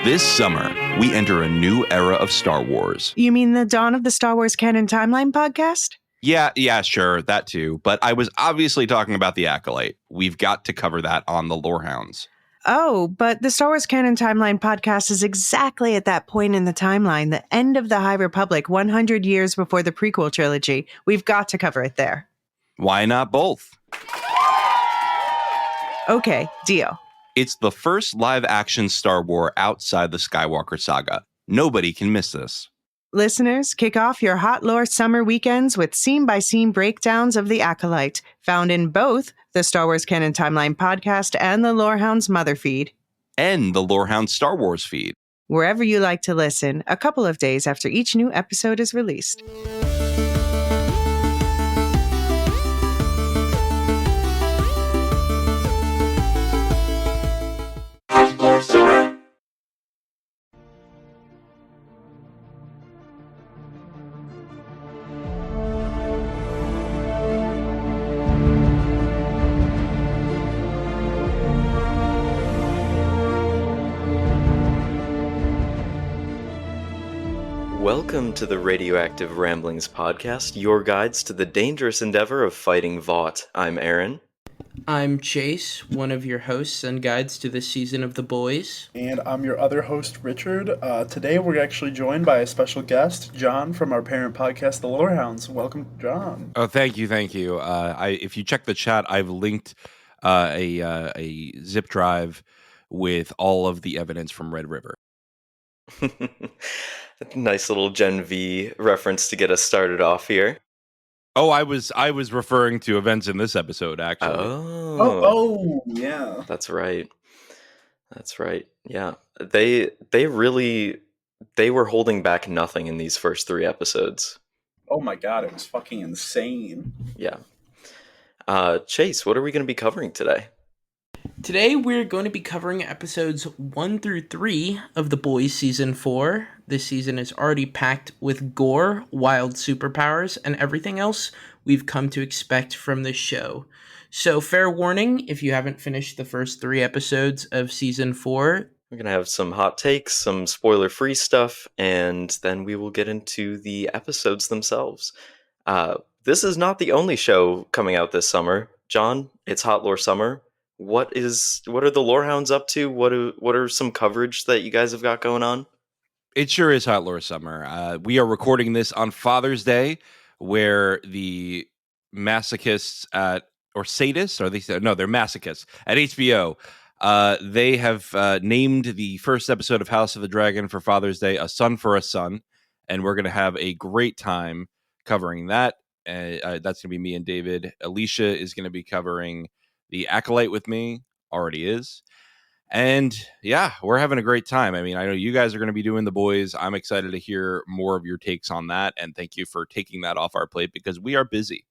This summer, we enter a new era of Star Wars. You mean the Dawn of the Star Wars Canon Timeline podcast? Yeah, sure, that too. But I was obviously talking about The Acolyte. We've got to cover that on the Lorehounds. Oh, but the Star Wars Canon Timeline podcast is exactly at that point in the timeline, the end of the High Republic, 100 years before the prequel trilogy. We've got to cover it there. Why not both? Okay, deal. It's the first live-action Star Wars outside the Skywalker saga. Nobody can miss this. Listeners, kick off your hot lore summer weekends with scene-by-scene breakdowns of The Acolyte, found in both the Star Wars Canon Timeline podcast and the Lorehounds Mother feed. And the Lorehound Star Wars feed. Wherever you like to listen, a couple of days after each new episode is released. Welcome to the Radioactive Ramblings podcast, your guides to the dangerous endeavor of fighting Vought. I'm Aaron. I'm Chase, one of your hosts and guides to this season of The Boys. And I'm your other host, Richard. Today we're actually joined by a special guest, John, from our parent podcast, The Lorehounds. Welcome, John. Oh, thank you. If you check the chat, I've linked a zip drive with all of the evidence from Red River. Nice little Gen V reference to get us started off here. Oh, I was referring to events in this episode, actually. Oh, yeah. That's right. Yeah. They were holding back nothing in these first 3 episodes. Oh my god, it was fucking insane. Yeah. Chase, what are we going to be covering today? Today we're going to be covering episodes 1 through 3 of The Boys Season 4. This season is already packed with gore, wild superpowers, and everything else we've come to expect from this show. So fair warning, if you haven't finished the first 3 episodes of Season 4, we're going to have some hot takes, some spoiler-free stuff, and then we will get into the episodes themselves. This is not the only show coming out this summer. John, it's Hot Lore Summer. What are the Lorehounds up to? What are some coverage that you guys have got going on? It sure is Hot Lore Summer. We are recording this on Father's Day, where the masochists they're masochists at HBO. They have named the first episode of House of the Dragon for Father's Day A Son for a Son, and we're going to have a great time covering that. That's going to be me and David. Alicia is going to be covering The Acolyte with me, already is. And yeah, we're having a great time. I mean, I know you guys are going to be doing The Boys. I'm excited to hear more of your takes on that. And thank you for taking that off our plate because we are busy.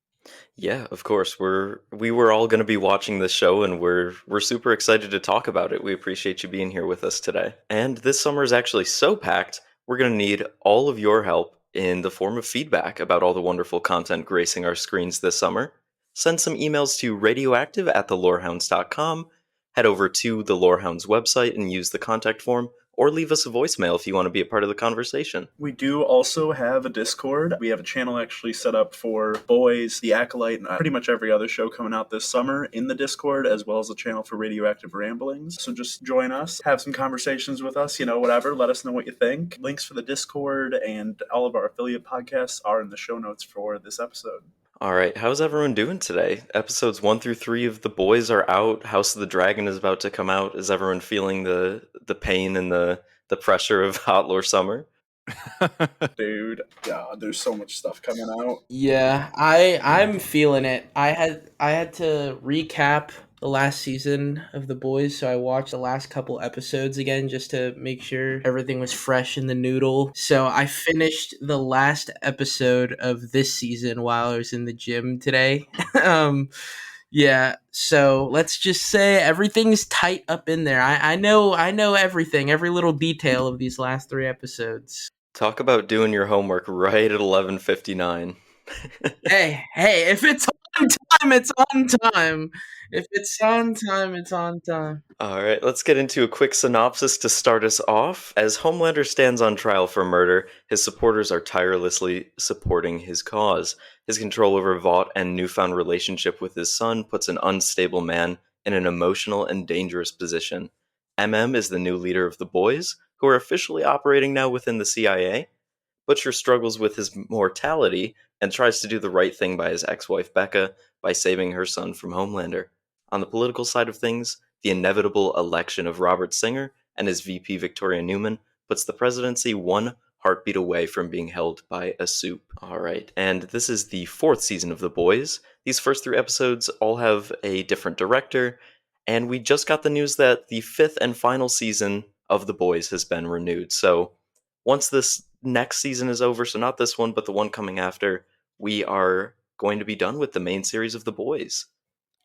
Yeah, of course. We were all going to be watching this show and we're super excited to talk about it. We appreciate you being here with us today. And this summer is actually so packed, we're going to need all of your help in the form of feedback about all the wonderful content gracing our screens this summer. Send some emails to radioactive@thelorehounds.com. Head over to the Lorehounds website and use the contact form, or leave us a voicemail if you want to be a part of the conversation. We do also have a Discord. We have a channel actually set up for Boys, The Acolyte, and pretty much every other show coming out this summer in the Discord, as well as a channel for Radioactive Ramblings. So just join us, have some conversations with us, whatever. Let us know what you think. Links for the Discord and all of our affiliate podcasts are in the show notes for this episode. All right, how's everyone doing today? Episodes 1 through 3 of The Boys are out. House of the Dragon is about to come out. Is everyone feeling the pain and the pressure of Hot Lore Summer? Dude, God, there's so much stuff coming out. yeah, I'm feeling it. I had to recap the last season of The Boys, so I watched the last couple episodes again just to make sure everything was fresh in the noodle. So I finished the last episode of this season while I was in the gym today. Yeah, so let's just say everything's tight up in there. I know everything, every little detail of these last 3 episodes. Talk about doing your homework right at 11:59. Hey, if it's on time, it's on time. If it's on time, it's on time. All right, let's get into a quick synopsis to start us off. As Homelander stands on trial for murder, his supporters are tirelessly supporting his cause. His control over Vought and newfound relationship with his son puts an unstable man in an emotional and dangerous position. MM is the new leader of the Boys, who are officially operating now within the CIA. Butcher struggles with his mortality and tries to do the right thing by his ex-wife Becca by saving her son from Homelander. On the political side of things, the inevitable election of Robert Singer and his VP Victoria Newman puts the presidency one heartbeat away from being held by a soup. Alright, and this is the 4th season of The Boys. These first 3 episodes all have a different director, and we just got the news that the 5th and final season of The Boys has been renewed. So once this next season is over, so not this one, but the one coming after, we are going to be done with the main series of The Boys.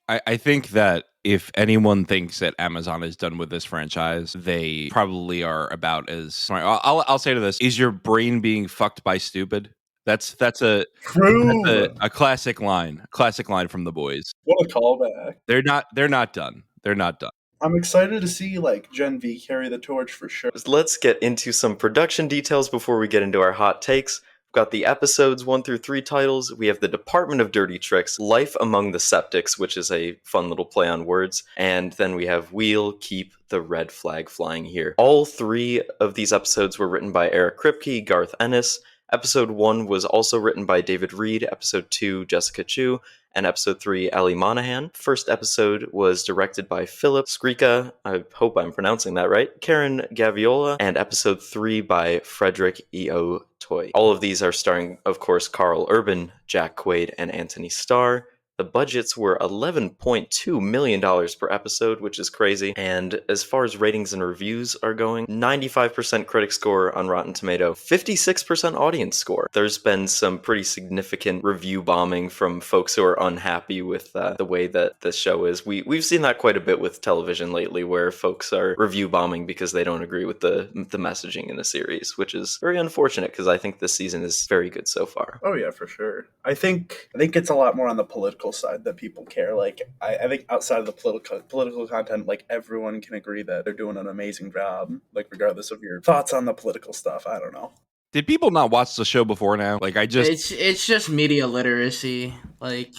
I think that if anyone thinks that Amazon is done with this franchise, they probably are about as smart. I'll say to this: is your brain being fucked by stupid? That's a True. classic line. Classic line from The Boys. What a callback. They're not done. They're not done. I'm excited to see like Gen V carry the torch for sure. Let's get into some production details before we get into our hot takes. We've got the episodes 1 through 3 titles. We have the Department of Dirty Tricks, Life Among the Septics, which is a fun little play on words. And then we have We'll Keep the Red Flag Flying Here. All 3 of these episodes were written by Eric Kripke, Garth Ennis. Episode 1 was also written by David Reed, Episode 2, Jessica Chu, and Episode 3, Ellie Monahan. First episode was directed by Philip Skrika, I hope I'm pronouncing that right, Karen Gaviola, and Episode 3 by Frederick E.O. Toy. All of these are starring, of course, Carl Urban, Jack Quaid, and Anthony Starr. The budgets were $11.2 million per episode, which is crazy. And as far as ratings and reviews are going, 95% critic score on Rotten Tomato, 56% audience score. There's been some pretty significant review bombing from folks who are unhappy with the way that the show is. We've seen that quite a bit with television lately, where folks are review bombing because they don't agree with the messaging in the series, which is very unfortunate because I think this season is very good so far. Oh yeah, for sure. I think it's a lot more on the political side that people care. Like I think outside of the political content, like everyone can agree that they're doing an amazing job, like regardless of your thoughts on the political stuff. I don't know. Did people not watch the show before now? Like It's just media literacy. Like,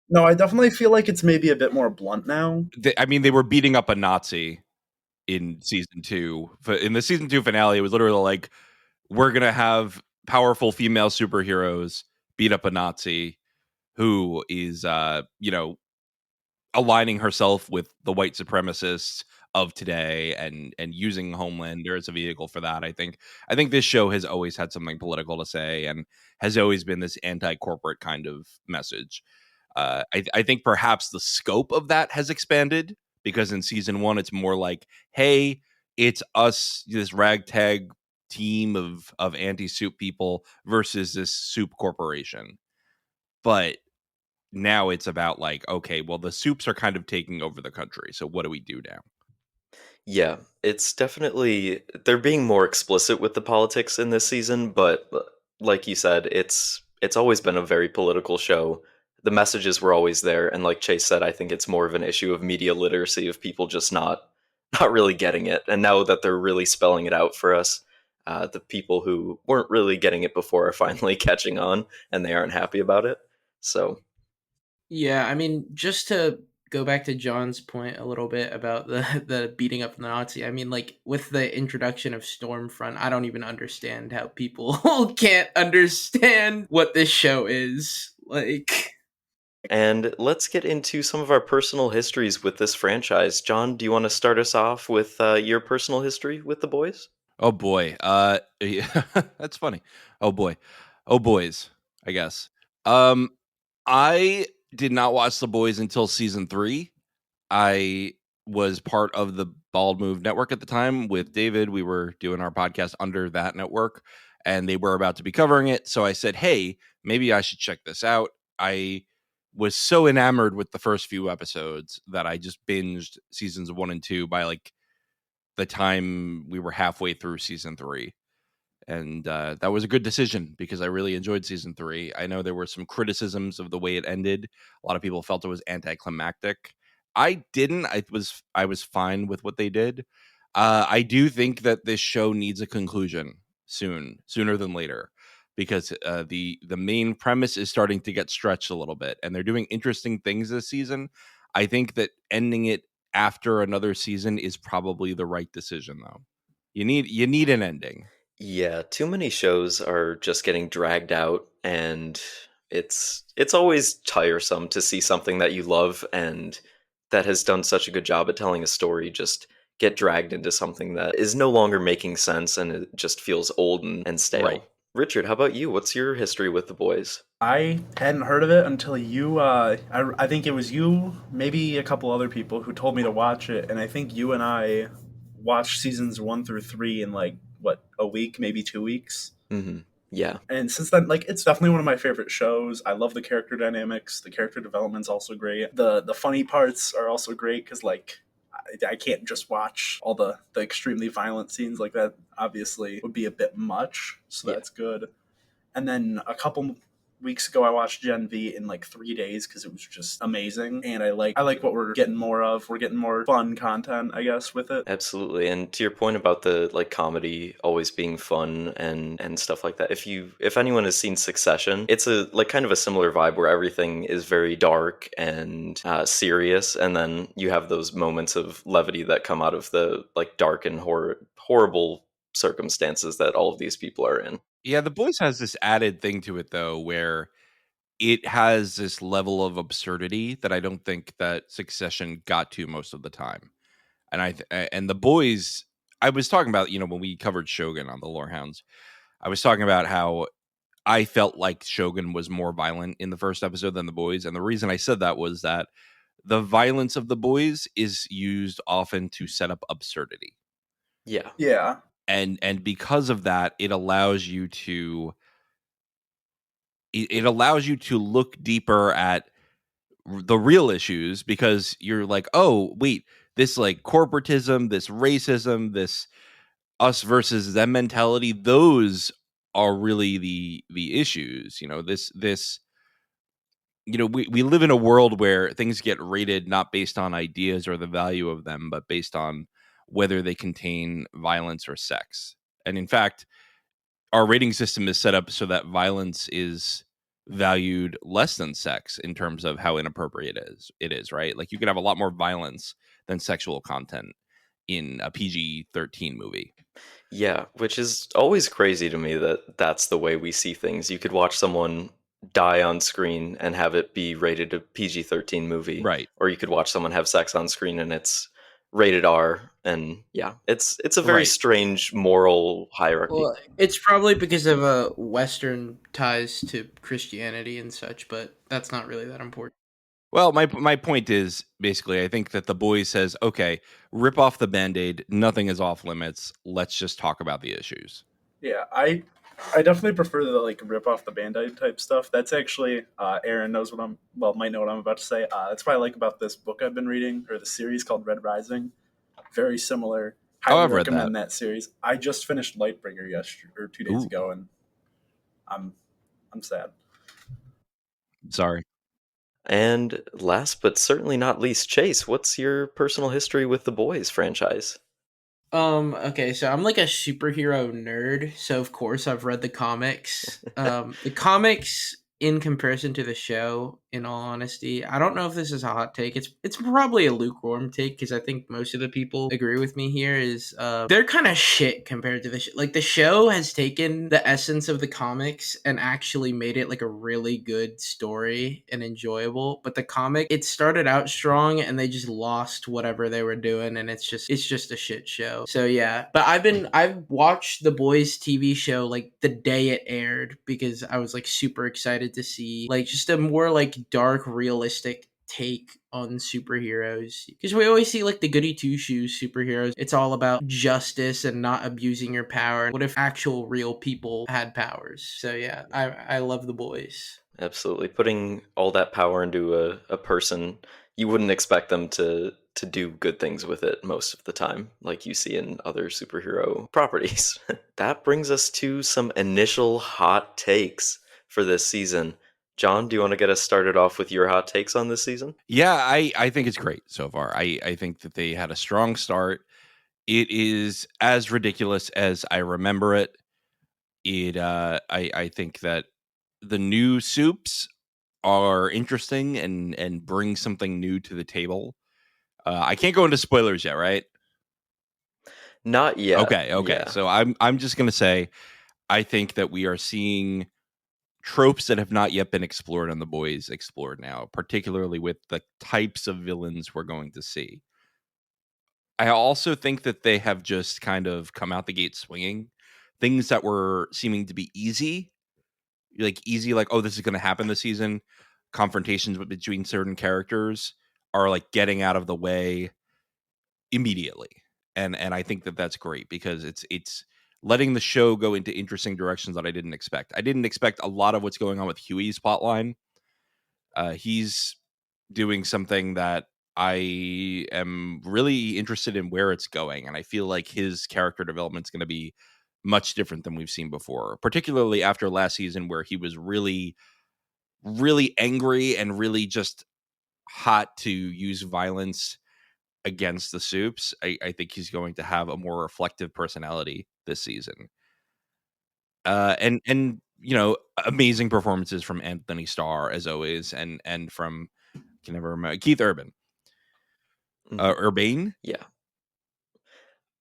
No, I definitely feel like it's maybe a bit more blunt now. they were beating up a Nazi in season 2. In the season 2 finale, it was literally like, we're gonna have powerful female superheroes beat up a Nazi who is aligning herself with the white supremacists of today and using Homelander as a vehicle for that. I think this show has always had something political to say and has always been this anti-corporate kind of message. I think perhaps the scope of that has expanded, because in season 1 it's more like, hey, it's us, this ragtag team of anti-soup people versus this soup corporation. But now it's about like, okay, well, the soups are kind of taking over the country, so what do we do now? Yeah, it's definitely, they're being more explicit with the politics in this season, but like you said, it's always been a very political show. The messages were always there, and like Chase said, I think it's more of an issue of media literacy, of people just not really getting it. And now that they're really spelling it out for us, the people who weren't really getting it before are finally catching on, and they aren't happy about it. So yeah, I mean, just to go back to John's point a little bit about the beating up the Nazi. I mean, like, with the introduction of Stormfront, I don't even understand how people can't understand what this show is. Like, and let's get into some of our personal histories with this franchise. John, do you want to start us off with your personal history with the Boys? Oh boy. Yeah, that's funny. Oh boy. Oh boys, I guess. I did not watch The Boys until season 3. I was part of the Bald Move Network at the time with David. We were doing our podcast under that network, and they were about to be covering it. So I said, hey, maybe I should check this out. I was so enamored with the first few episodes that I just binged seasons 1 and 2 by like the time we were halfway through season 3. And that was a good decision because I really enjoyed season 3. I know there were some criticisms of the way it ended. A lot of people felt it was anticlimactic. I didn't. I was fine with what they did. I do think that this show needs a conclusion sooner than later, because the main premise is starting to get stretched a little bit, and they're doing interesting things this season. I think that ending it after another season is probably the right decision, though. You need an ending. Yeah, too many shows are just getting dragged out, and it's always tiresome to see something that you love and that has done such a good job at telling a story just get dragged into something that is no longer making sense and it just feels old and stale. Right. Richard, how about you? What's your history with The Boys? I hadn't heard of it until you, I think it was you, maybe a couple other people who told me to watch it, and I think you and I watched seasons 1 through 3 in like, what, a week, maybe 2 weeks? Mm-hmm. Yeah. And since then, like, it's definitely one of my favorite shows. I love the character dynamics. The character development's also great. The funny parts are also great because, like, I can't just watch all the extremely violent scenes like that. Obviously, would be a bit much, so Yeah. that's good. And then a couple weeks ago, I watched Gen V in like 3 days because it was just amazing. And I like what we're getting more of. We're getting more fun content, I guess, with it. Absolutely. And to your point about the like comedy always being fun and stuff like that, if anyone has seen Succession, it's a like kind of a similar vibe where everything is very dark and serious, and then you have those moments of levity that come out of the like dark and horrible circumstances that all of these people are in. Yeah, The Boys has this added thing to it, though, where it has this level of absurdity that I don't think that Succession got to most of the time. And The Boys, I was talking about, when we covered Shogun on the Lorehounds, I was talking about how I felt like Shogun was more violent in the first episode than The Boys. And the reason I said that was that the violence of The Boys is used often to set up absurdity. Yeah. Yeah. And because of that, it allows you to look deeper at the real issues, because you're like, oh wait, this like corporatism, this racism, this us versus them mentality, those are really the issues. We live in a world where things get rated not based on ideas or the value of them, but based on whether they contain violence or sex. And in fact, our rating system is set up so that violence is valued less than sex in terms of how inappropriate it is, right? Like, you could have a lot more violence than sexual content in a PG-13 movie. Yeah, which is always crazy to me that that's the way we see things. You could watch someone die on screen and have it be rated a PG-13 movie. Right. Or you could watch someone have sex on screen and it's rated R. And yeah, it's a very Right. strange moral hierarchy. Well, it's probably because of Western ties to Christianity and such, but that's not really that important. Well, my point is, basically, I think that The Boys says, okay, rip off the Band-Aid, nothing is off limits, let's just talk about the issues. Yeah, I definitely prefer the like rip off the Band-Aid type stuff. That's actually Aaron knows might know what I'm about to say. That's what I like about this book I've been reading, or the series called Red Rising. Very similar. Oh, Highly I've read recommend that series. I just finished Lightbringer 2 days Ooh. ago, and I'm sad. Sorry. And last but certainly not least, Chase, what's your personal history with the Boys franchise? Okay, so I'm like a superhero nerd, so of course I've read the comics. The comics, in comparison to the show, in all honesty, I don't know if this is a hot take. It's probably a lukewarm take, because I think most of the people agree with me here. Is they're kind of shit compared to the show. Like, the show has taken the essence of the comics and actually made it like a really good story and enjoyable. But the comic, it started out strong and they just lost whatever they were doing, and it's just a shit show. So yeah, but I've watched the Boys TV show like the day it aired, because I was like super excited to see like just a more like dark, realistic take on superheroes, because we always see like the goody two shoes superheroes. It's all about justice and not abusing your power. What if actual real people had powers? So yeah, I love the Boys. Absolutely. Putting all that power into a person you wouldn't expect them to do good things with it most of the time, like you see in other superhero properties. That brings us to some initial hot takes for this season. John, do you want to get us started off with your hot takes on this season? Yeah, I think it's great so far. I think that they had a strong start. It is as ridiculous as I remember it. I think that the new soups are interesting and bring something new to the table. I can't go into spoilers yet, right? Not yet. Okay. Yeah. So I'm just gonna say I think that we are seeing tropes that have not yet been explored on The Boys explored now, particularly with the types of villains we're going to see. I also think that they have just kind of come out the gate swinging. Things that were seeming to be easy, like, oh, this is going to happen this season. Confrontations between certain characters are like getting out of the way immediately, and I think that that's great because it's letting the show go into interesting directions that I didn't expect. I didn't expect a lot of what's going on with Huey's plotline. He's doing something that I am really interested in where it's going, and I feel like his character development is going to be much different than we've seen before, particularly after last season where he was really, really angry and really just hot to use violence against the soups. I think he's going to have a more reflective personality this season. And amazing performances from Anthony Starr as always, and from I can never remember Keith Urban. Urbane? Yeah.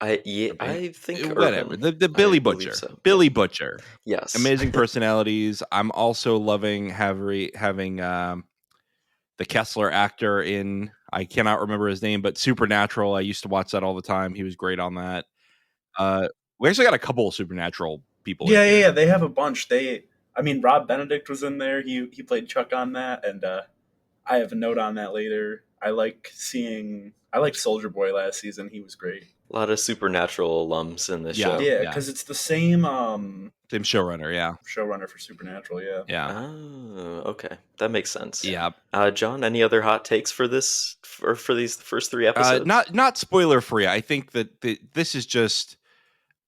Urbane? I think Whatever. Urban. The Billy I believe Butcher. so. Billy Butcher. Yes. Amazing personalities. I'm also loving having the Kessler actor in, I cannot remember his name, but Supernatural. I used to watch that all the time. He was great on that. We actually got a couple of Supernatural people. Yeah. They have a bunch. Rob Benedict was in there. He played Chuck on that, and I have a note on that later. I liked Soldier Boy last season. He was great. A lot of Supernatural alums in this show. Yeah, because it's the same same showrunner. Yeah, showrunner for Supernatural. Yeah. Oh, okay, that makes sense. Yeah. John, any other hot takes for this for these first 3 episodes? Not spoiler free. I think that this is just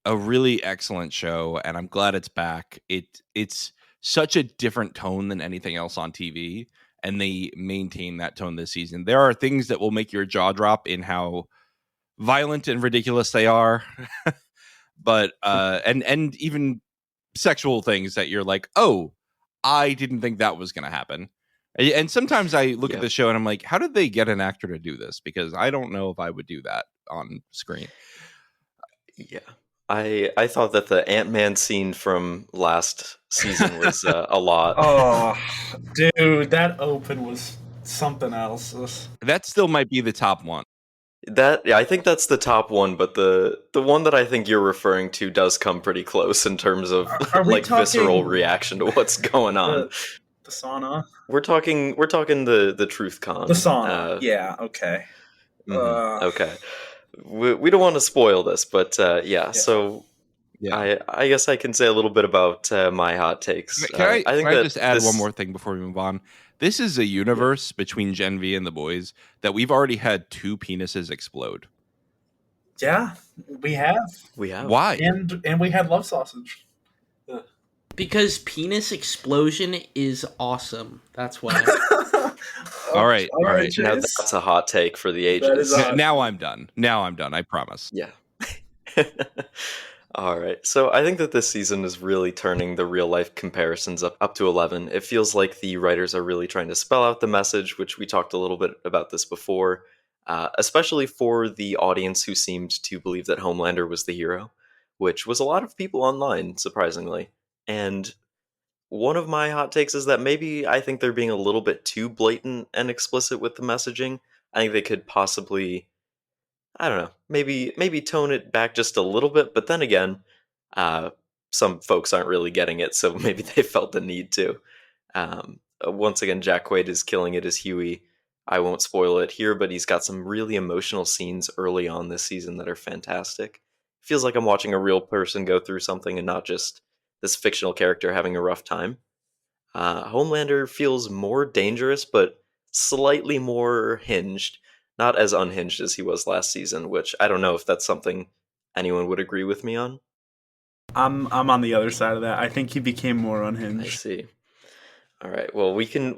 a really excellent show, and I'm glad it's back. It's such a different tone than anything else on TV, and they maintain that tone this season. There are things that will make your jaw drop in how violent and ridiculous they are, but and even sexual things that you're like, oh, I didn't think that was going to happen. And sometimes I look at the show and I'm like, how did they get an actor to do this? Because I don't know if I would do that on screen. Yeah. I thought that the Ant-Man scene from last season was a lot. Oh, dude, that open was something else. That still might be the top one. I think that's the top one, but the one that I think you're referring to does come pretty close in terms of like visceral reaction to what's going on. The sauna. We're talking the Truth Con. The sauna. Yeah. Okay. Okay. We don't want to spoil this, but yeah. So yeah. I guess I can say a little bit about my hot takes. Can I just add one more thing before we move on? This is a universe between Gen V and The Boys that we've already had 2 penises explode. Yeah, we have. Why? And we had Love Sausage. Because penis explosion is awesome. That's why. All right. Now that's a hot take for the ages. Now I'm done. I promise. Yeah. All right. So I think that this season is really turning the real life comparisons up to 11. It feels like the writers are really trying to spell out the message, which we talked a little bit about this before, especially for the audience who seemed to believe that Homelander was the hero, which was a lot of people online, surprisingly. And one of my hot takes is that maybe I think they're being a little bit too blatant and explicit with the messaging. I think they could possibly, I don't know, maybe tone it back just a little bit, but then again, some folks aren't really getting it, so maybe they felt the need to. Once again, Jack Quaid is killing it as Huey. I won't spoil it here, but he's got some really emotional scenes early on this season that are fantastic. Feels like I'm watching a real person go through something and not just this fictional character having a rough time. Homelander feels more dangerous, but slightly more hinged, not as unhinged as he was last season, which I don't know if that's something anyone would agree with me on. I'm on the other side of that. I think he became more I unhinged. see. All right. Well, we can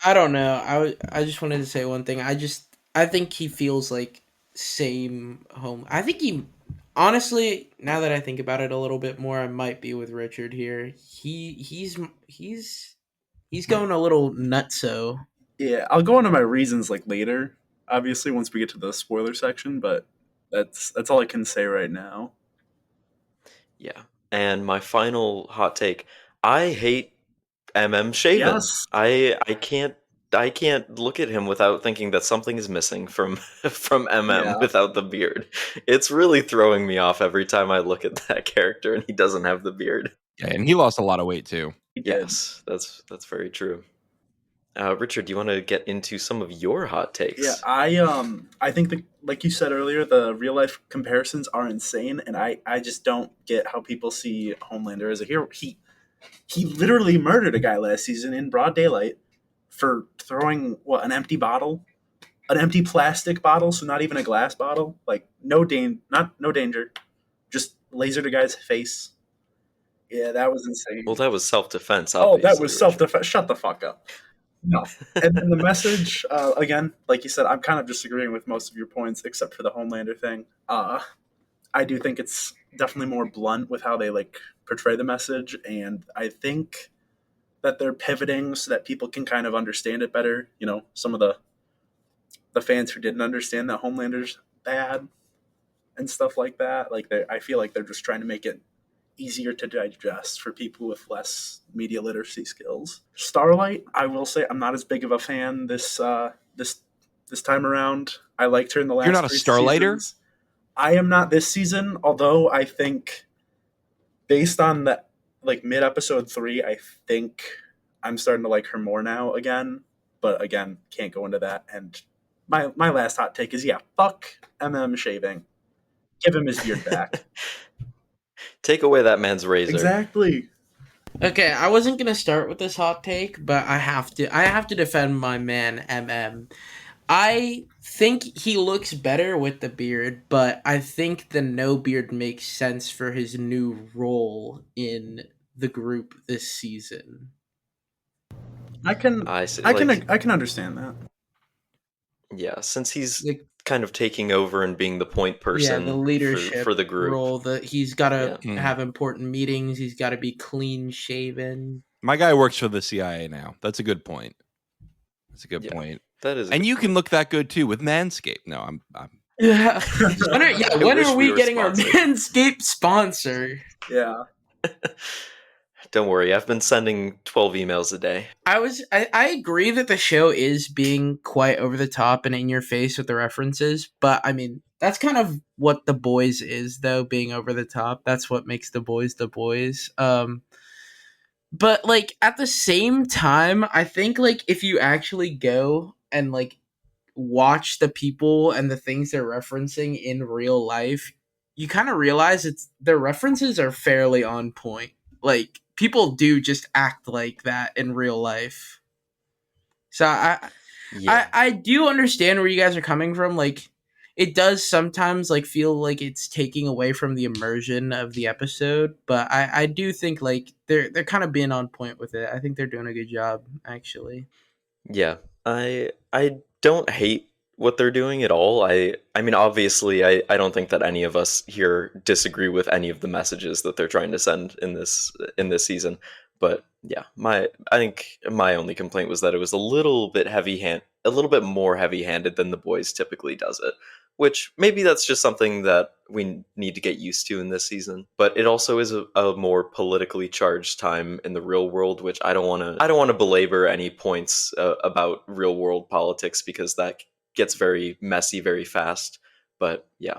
I don't know. I just wanted to say one thing. I think he feels like same home. I think he honestly, now that I think about it a little bit more, I might be with Richard here. He's going a little nutso. Yeah, I'll go into my reasons like later, obviously once we get to the spoiler section, but that's all I can say right now. Yeah. And my final hot take, I hate Shaven. Yes. I can't look at him without thinking that something is missing from from Yeah. without the beard. It's really throwing me off every time I look at that character and he doesn't have the beard. Yeah, and he lost a lot of weight too. He did. Yes, that's very true. Richard, do you want to get into some of your hot takes? Yeah, I think like you said earlier, the real life comparisons are insane, and I just don't get how people see Homelander as a hero. He literally murdered a guy last season in broad daylight for throwing an empty bottle, an empty plastic bottle, so not even a glass bottle. Like no danger, just lasered a guy's face. Yeah, that was insane. Well, that was self-defense, Oh, obviously. that was self-defense. Shut the fuck up. No. And the message, again, like you said, I'm kind of disagreeing with most of your points, except for the Homelander thing. I do think it's definitely more blunt with how they portray the message, and I think that they're pivoting so that people can kind of understand it better. You know, some of the fans who didn't understand that Homelander's bad and stuff like that. I feel like they're just trying to make it easier to digest for people with less media literacy skills. Starlight, I will say, I'm not as big of a fan this time around. I liked her in the last. You're not a three Starlighter? seasons. I am not this season, although I think, based on the mid episode 3, I think I'm starting to like her more now again. But again, can't go into that. And my last hot take is fuck shaving. Give him his beard back. Take away that man's razor. Exactly. Okay, I wasn't gonna start with this hot take, but I have to defend my man I think he looks better with the beard, but I think the no beard makes sense for his new role in the group this season. I can understand that. Yeah, since he's Like, kind of taking over and being the point person the leadership for the group role, that he's got to Yeah. have important meetings. He's got to be clean shaven. My guy works for the CIA now. That's a good point. That's a good point. That is, And you can look that good too with Manscaped. No, I'm Yeah. When wish are we we were getting our sponsored. Manscaped sponsor? Yeah. don't worry, I've been sending 12 emails a day. I agree that the show is being quite over the top and in your face with the references, but I mean, that's kind of what The Boys is, though, being over the top. That's what makes The Boys The Boys. But at the same time, I think if you actually go and watch the people and the things they're referencing in real life, you kind of realize their references are fairly on point. People do just act like that in real life. So I do understand where you guys are coming from. It does sometimes feel like it's taking away from the immersion of the episode, but I do think they're kind of being on point with it. I think they're doing a good job, actually. Yeah, I don't hate what they're doing at all. I mean, obviously, I don't think that any of us here disagree with any of the messages that they're trying to send in this season. But yeah, I think my only complaint was that it was a little bit more heavy-handed than The Boys typically does it. Which maybe that's just something that we need to get used to in this season. But it also is a more politically charged time in the real world, which I don't want to belabor any points about real world politics because that gets very messy very fast. But yeah,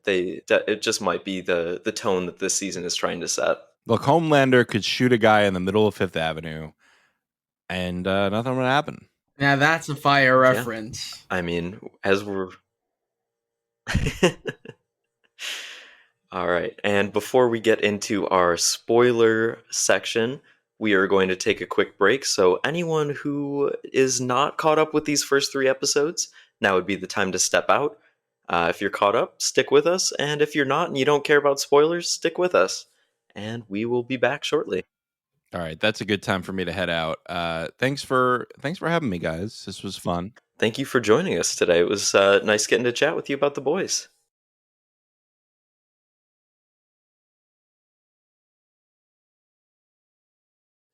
it just might be the tone that this season is trying to set. look, Homelander could shoot a guy in the middle of Fifth Avenue, and nothing would happen. Now that's a fire reference. I mean, as we're all right, and before we get into our spoiler section, we are going to take a quick break. So anyone who is not caught up with these first 3 episodes, now would be the time to step out. If you're caught up, stick with us. And if you're not and you don't care about spoilers, stick with us. And we will be back shortly. All right, that's a good time for me to head out. Thanks for having me, guys. This was fun. Thank you for joining us today. It was nice getting to chat with you about The Boys.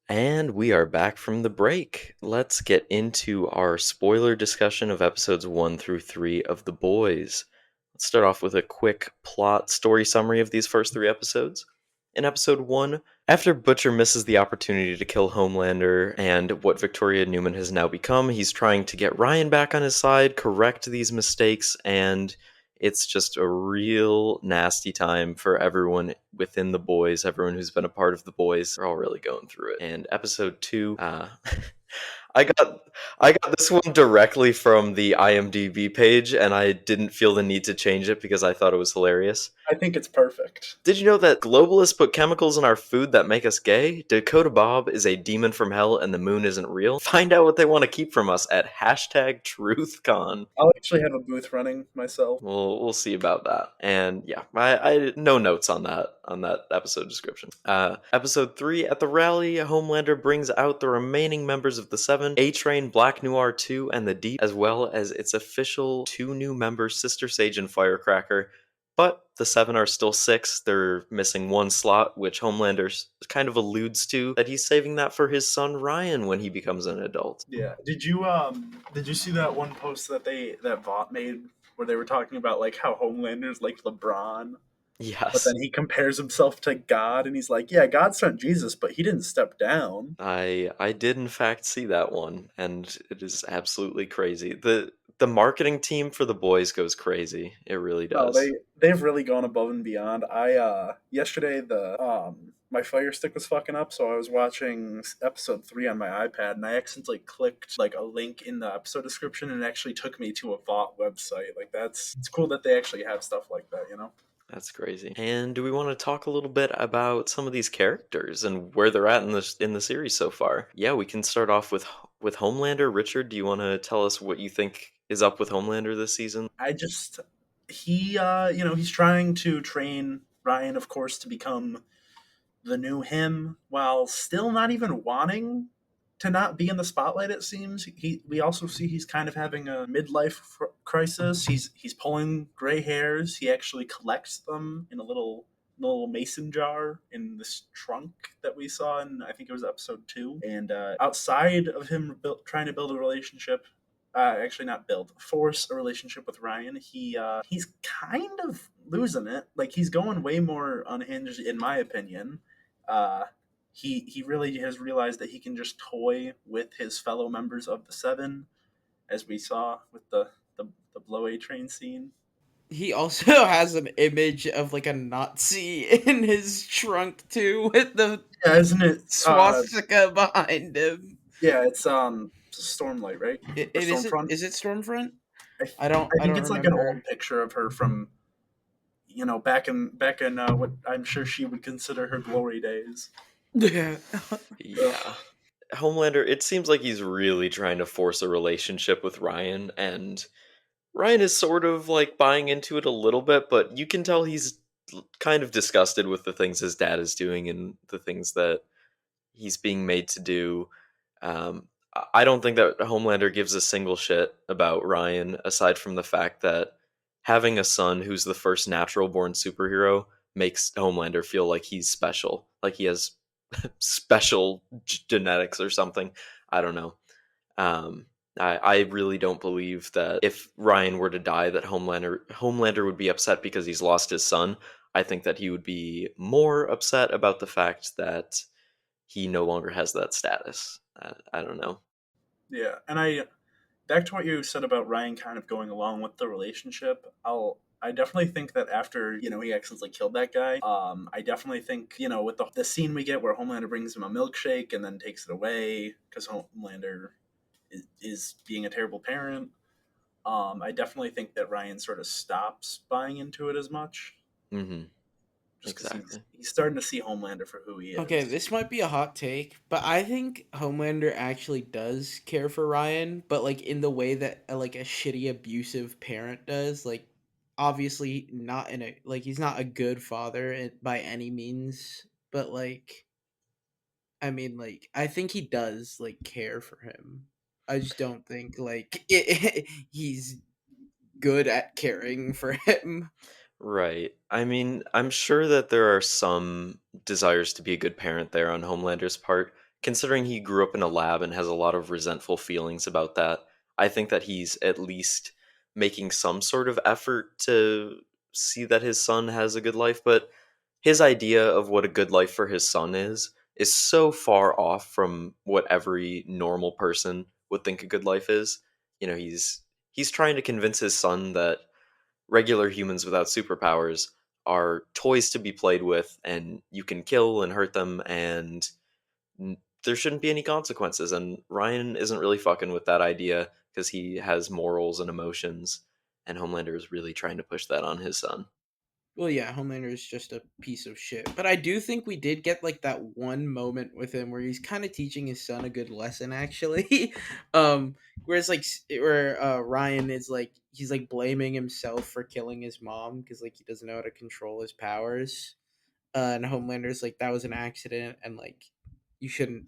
And we are back from the break. Let's get into our spoiler discussion of episodes 1 through 3 of The Boys. Let's start off with a quick plot story summary of these first 3 episodes. In episode 1, after Butcher misses the opportunity to kill Homelander and what Victoria Newman has now become, he's trying to get Ryan back on his side, correct these mistakes, and it's just a real nasty time for everyone within The Boys, everyone who's been a part of The Boys. They're all really going through it. And episode 2, I got this one directly from the IMDb page, and I didn't feel the need to change it because I thought it was hilarious. I think it's perfect. Did you know that globalists put chemicals in our food that make us gay? Dakota Bob is a demon from hell and the moon isn't real? Find out what they want to keep from us at #TruthCon. I'll actually have a booth running myself. We'll see about that. And yeah, I no notes on that episode description. Episode 3, at the rally, Homelander brings out the remaining members of the Seven, A-Train, Black Noir 2, and the Deep, as well as its official 2 new members, Sister Sage and Firecracker. But the Seven are still 6. They're missing 1 slot, which Homelander kind of alludes to that he's saving that for his son Ryan when he becomes an adult. Yeah. Did you see that one post that Vought made where they were talking about like how Homelander's like LeBron? Yes. But then he compares himself to God and he's like, yeah, God sent Jesus, but he didn't step down. I did in fact see that one, and it is absolutely crazy. The marketing team for The Boys goes crazy. It really does. They've really gone above and beyond. Yesterday my Fire Stick was fucking up, so I was watching episode 3 on my iPad, and I accidentally clicked like a link in the episode description, and it actually took me to a Vought website. Like it's cool that they actually have stuff like that, you know? That's crazy. And do we want to talk a little bit about some of these characters and where they're at in the series so far? Yeah, we can start off with Homelander. Richard, do you want to tell us what you think is up with Homelander this season? He's trying to train Ryan, of course, to become the new him, while still not even wanting to not be in the spotlight. It seems we also see he's kind of having a midlife crisis. He's pulling gray hairs. He actually collects them in a little mason jar in this trunk that we saw in, I think it was episode 2. And outside of him trying to build a relationship, actually not build, force a relationship with Ryan, he's kind of losing it. Like, he's going way more unhinged, in my opinion. He really has realized that he can just toy with his fellow members of the Seven, as we saw with the Blow A-Train scene. He also has an image of like a Nazi in his trunk too, with the isn't it swastika behind him? Yeah, it's Stormlight, right? Is it Stormfront? I think it's like an old picture of her from, back in what I'm sure she would consider her glory days. Yeah. Yeah. Homelander, it seems like he's really trying to force a relationship with Ryan, and Ryan is sort of like buying into it a little bit, but you can tell he's kind of disgusted with the things his dad is doing and the things that he's being made to do. I don't think that Homelander gives a single shit about Ryan, aside from the fact that having a son who's the first natural born superhero makes Homelander feel like he's special, like he has special genetics or something. I don't know. I really don't believe that if Ryan were to die, that Homelander would be upset because he's lost his son. I think that he would be more upset about the fact that he no longer has that status. I don't know. Yeah, and back to what you said about Ryan kind of going along with the relationship. I definitely think that after, he accidentally killed that guy, I definitely think, with the scene we get where Homelander brings him a milkshake and then takes it away because Homelander is being a terrible parent, I definitely think that Ryan sort of stops buying into it as much. Mm-hmm. just because Exactly. he's starting to see Homelander for who he is. Okay, this might be a hot take, but I think Homelander actually does care for Ryan, but like in the way that like a shitty abusive parent does. Like, obviously not in a like he's not a good father by any means, but like I mean, like I think he does like care for him. I just don't think like he's good at caring for him. Right. I mean, I'm sure that there are some desires to be a good parent there on Homelander's part, considering he grew up in a lab and has a lot of resentful feelings about that. I think that he's at least making some sort of effort to see that his son has a good life, but his idea of what a good life for his son is so far off from what every normal person would think a good life is. You know, he's trying to convince his son that regular humans without superpowers are toys to be played with and you can kill and hurt them and there shouldn't be any consequences, and Ryan isn't really fucking with that idea because he has morals and emotions, and Homelander is really trying to push that on his son. Well, yeah, Homelander is just a piece of shit. But I do think we did get like that one moment with him where he's kind of teaching his son a good lesson, actually. Whereas like where Ryan is like he's like blaming himself for killing his mom because like he doesn't know how to control his powers. And Homelander's like that was an accident, and like you shouldn't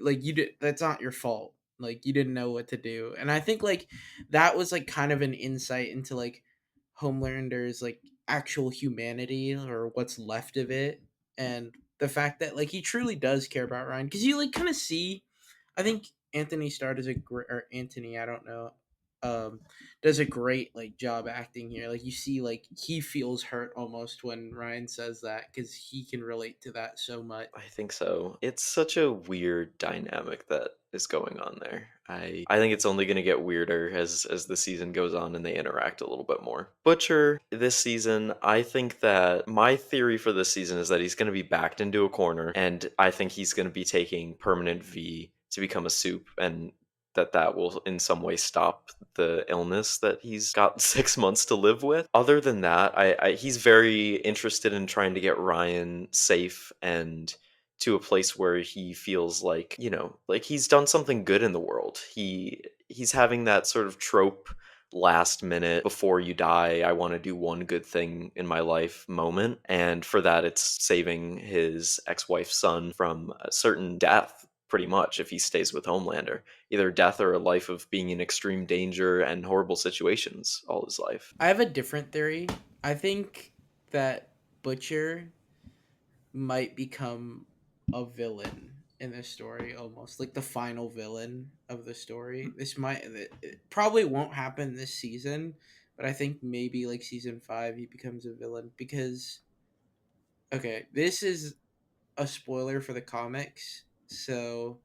like you did that's not your fault. Like you didn't know what to do, and I think like that was like kind of an insight into like Homelander's like actual humanity or what's left of it, and the fact that like he truly does care about Ryan because you like kind of see. I think Anthony Starr does a great or Anthony, I don't know, does a great like job acting here. Like you see, like he feels hurt almost when Ryan says that because he can relate to that so much. I think so. It's such a weird dynamic that is going on there. I think it's only going to get weirder as the season goes on and they interact a little bit more. Butcher this season, I think that my theory for this season is that he's going to be backed into a corner and I think he's going to be taking permanent V to become a soup, and that will in some way stop the illness that he's got 6 months to live with. Other than that, he's very interested in trying to get Ryan safe and to a place where he feels like, you know, like he's done something good in the world. He's having that sort of trope last minute before you die, I want to do one good thing in my life moment, and for that it's saving his ex-wife's son from a certain death, pretty much, if he stays with Homelander, either death or a life of being in extreme danger and horrible situations all his life. I have a different theory. I think that Butcher might become a villain in this story, almost like the final villain of the story. This might it probably won't happen this season, but I think maybe like season 5 he becomes a villain because okay, this is a spoiler for the comics. So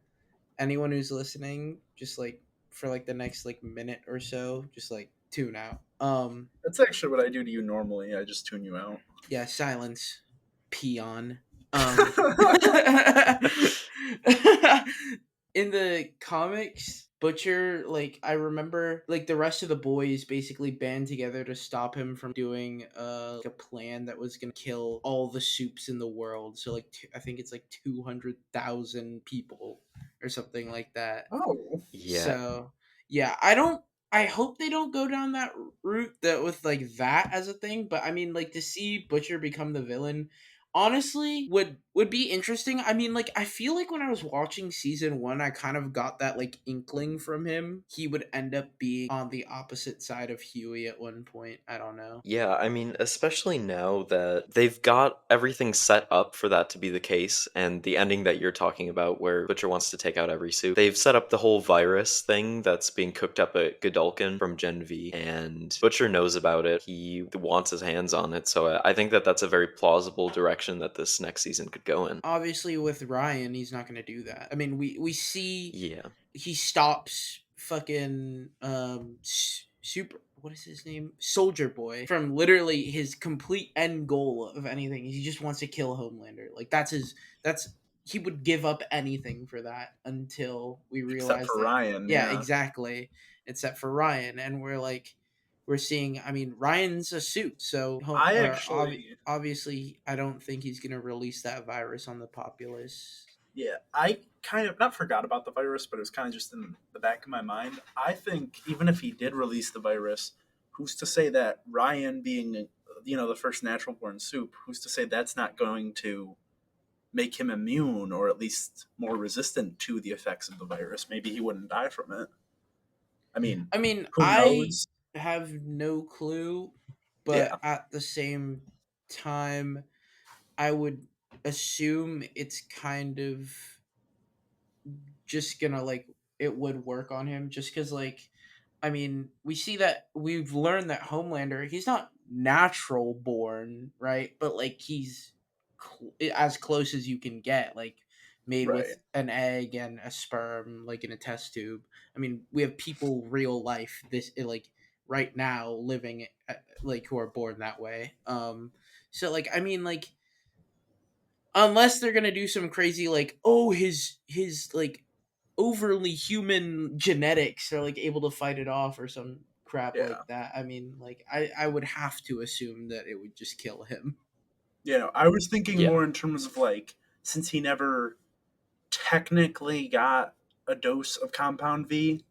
anyone who's listening, just like for like the next like minute or so, just like tune out. That's actually what I do to you normally. I just tune you out. Yeah, silence, peon. In the comics, Butcher, like I remember, like the rest of the boys basically band together to stop him from doing like a plan that was gonna kill all the soups in the world. So like I think it's like 200,000 people or something like that. Oh. Yeah. So yeah, I don't. I hope they don't go down that route that with like that as a thing. But I mean, like to see Butcher become the villain, honestly, would be interesting. I mean, like I feel like when I was watching season 1, I kind of got that like inkling from him. He would end up being on the opposite side of Huey at one point. I don't know. Yeah, I mean, especially now that they've got everything set up for that to be the case, and the ending that you're talking about, where Butcher wants to take out every suit, they've set up the whole virus thing that's being cooked up at Godolkin from Gen V, and Butcher knows about it. He wants his hands on it, so I think that that's a very plausible direction that this next season could go in. Obviously, with Ryan, he's not going to do that. I mean, we see Yeah. he stops fucking super what is his name, Soldier Boy, from literally his complete end goal of anything. He just wants to kill Homelander. Like that's he would give up anything for that until we Except realize for that Ryan. yeah, exactly, except for Ryan. And we're like we're seeing. I mean, Ryan's a suit, so I actually, obviously, I don't think he's gonna release that virus on the populace. yeah, I kind of not forgot about the virus, but it was kind of just in the back of my mind. I think even if he did release the virus, who's to say that Ryan being, the first natural born soup, who's to say that's not going to make him immune or at least more resistant to the effects of the virus? Maybe he wouldn't die from it. I mean, who I knows? have no clue, Yeah, but at the same time, I would assume it's kind of just gonna like it would work on him just because we see that we've learned that Homelander, he's not natural born, right? But like he's as close as you can get, like made right. with an egg and a sperm, like in a test tube. I mean, we have people real life this like right now living like who are born that way. So like unless they're gonna do some crazy like his like overly human genetics are like able to fight it off or some crap Yeah. like that. I mean, like I would have to assume that it would just kill him. I was thinking Yeah. more in terms of like, since he never technically got a dose of Compound V,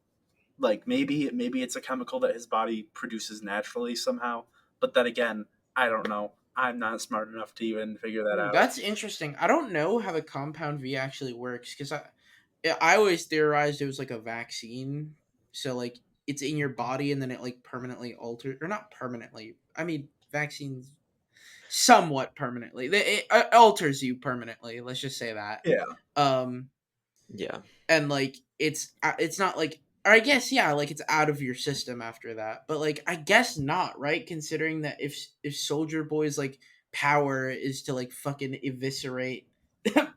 like maybe it's a chemical that his body produces naturally somehow. But then again, I don't know. I'm not smart enough to even figure that out. That's interesting. I don't know how the compound V actually works because I always theorized it was like a vaccine. So like it's in your body and then it like permanently alters or not permanently. I mean vaccines somewhat permanently. It alters you permanently. Let's just say that. Yeah. Yeah. And like it's not like or I guess yeah, like it's out of your system after that. But like I guess not, right? Considering that if Soldier Boy's like power is to like fucking eviscerate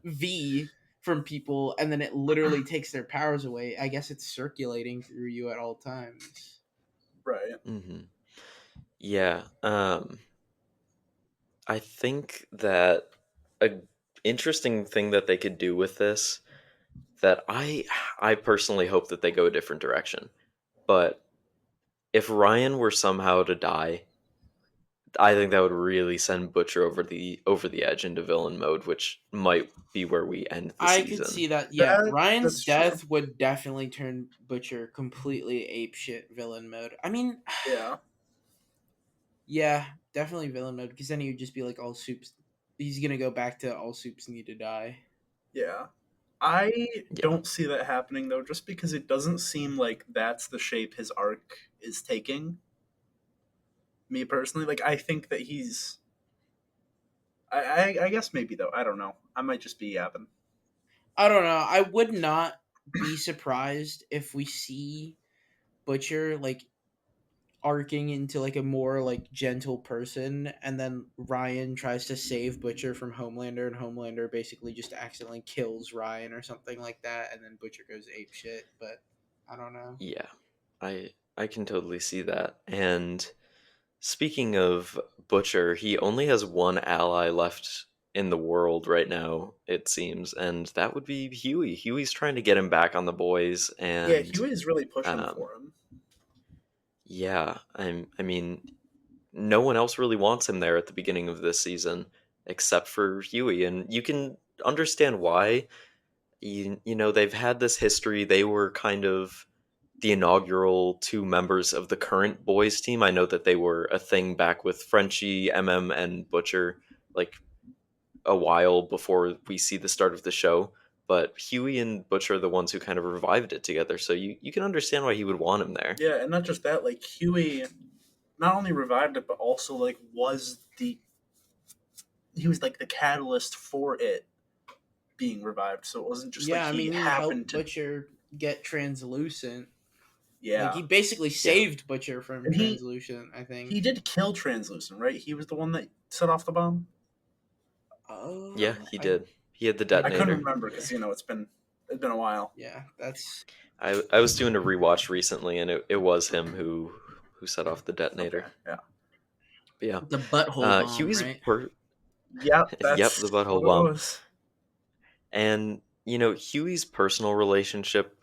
V from people and then it literally takes their powers away, I guess it's circulating through you at all times. Right. Mm-hmm. Yeah. I think that a interesting thing that they could do with this that I personally hope that they go a different direction. But if Ryan were somehow to die, I think that would really send Butcher over the edge into villain mode, which might be where we end the I season. could see that. Yeah, Ryan's That's death true. would definitely turn Butcher completely apeshit villain mode. I mean, Yeah. yeah, definitely villain mode because then he would just be like all soups. He's gonna go back to all soups need to die. Yeah. I Yeah. don't see that happening though, just because it doesn't seem like that's the shape his arc is taking. Me personally, like I think that he's. I guess maybe though. I don't know. I might just be yapping. I don't know. I would not be surprised if we see Butcher like arcing into like a more like gentle person and then Ryan tries to save Butcher from Homelander and Homelander basically just accidentally kills Ryan or something like that and then Butcher goes ape shit, but I don't know. Yeah. I can totally see that. And speaking of Butcher, he only has one ally left in the world right now, it seems, and that would be Huey. Huey's trying to get him back on the boys, and Yeah, Huey is really pushing um, for him. yeah, I mean, no one else really wants him there at the beginning of this season except for Huey, and you can understand why. You know, they've had this history. They were kind of the inaugural two members of the current boys team. I know that they were a thing back with Frenchie, MM, and Butcher, like a while before we see the start of the show. But Huey and Butcher are the ones who kind of revived it together, so you can understand why he would want him there. Yeah, and not just that, like Huey not only revived it, but also like he was like the catalyst for it being revived. So it wasn't just Yeah, like I he mean he happened helped to. Butcher get translucent. Yeah, Like he basically saved Butcher from and translucent, I he think. did kill Translucent, right? He was the one that set off the bomb. Oh Yeah, he did. He had the I couldn't detonator. remember because it's been a while. Yeah, that's I was doing a rewatch recently, and it was him who set off the detonator. Okay, yeah. But yeah, the butthole bomb, Huey's right? Yep, that's the butthole what it bomb. was. And Huey's personal relationship,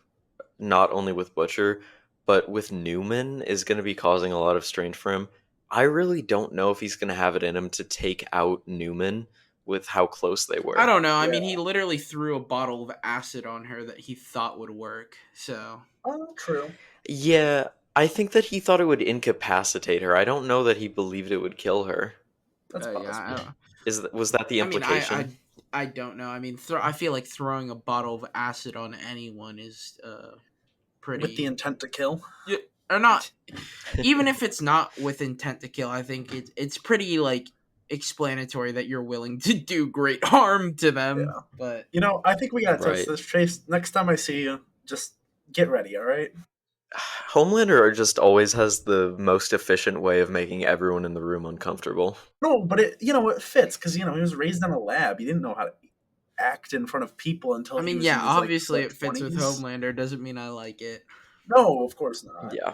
not only with Butcher, but with Newman is going to be causing a lot of strain for him. I really don't know if he's going to have it in him to take out Newman with how close they were. I don't know. I mean, Yeah. he literally threw a bottle of acid on her that he thought would work. So Oh, true. Yeah, I think that he thought it would incapacitate her. I don't know that he believed it would kill her. That's yeah, possible. Was that the I mean, implication? I don't know. I mean, I feel like throwing a bottle of acid on anyone is pretty With the intent to kill. Yeah, or not. Even if it's not with intent to kill, I think it's pretty like explanatory that you're willing to do great harm to them. Yeah. But You know, I think we gotta test Right. this. Chase, next time I see you, just get ready, all right? Homelander just always has the most efficient way of making everyone in the room uncomfortable. No, but it fits because he was raised in a lab. He didn't know how to act in front of people until I he mean, was yeah, in his, obviously it fits with 20s. Homelander. Doesn't mean I like it. No, of course not. Yeah.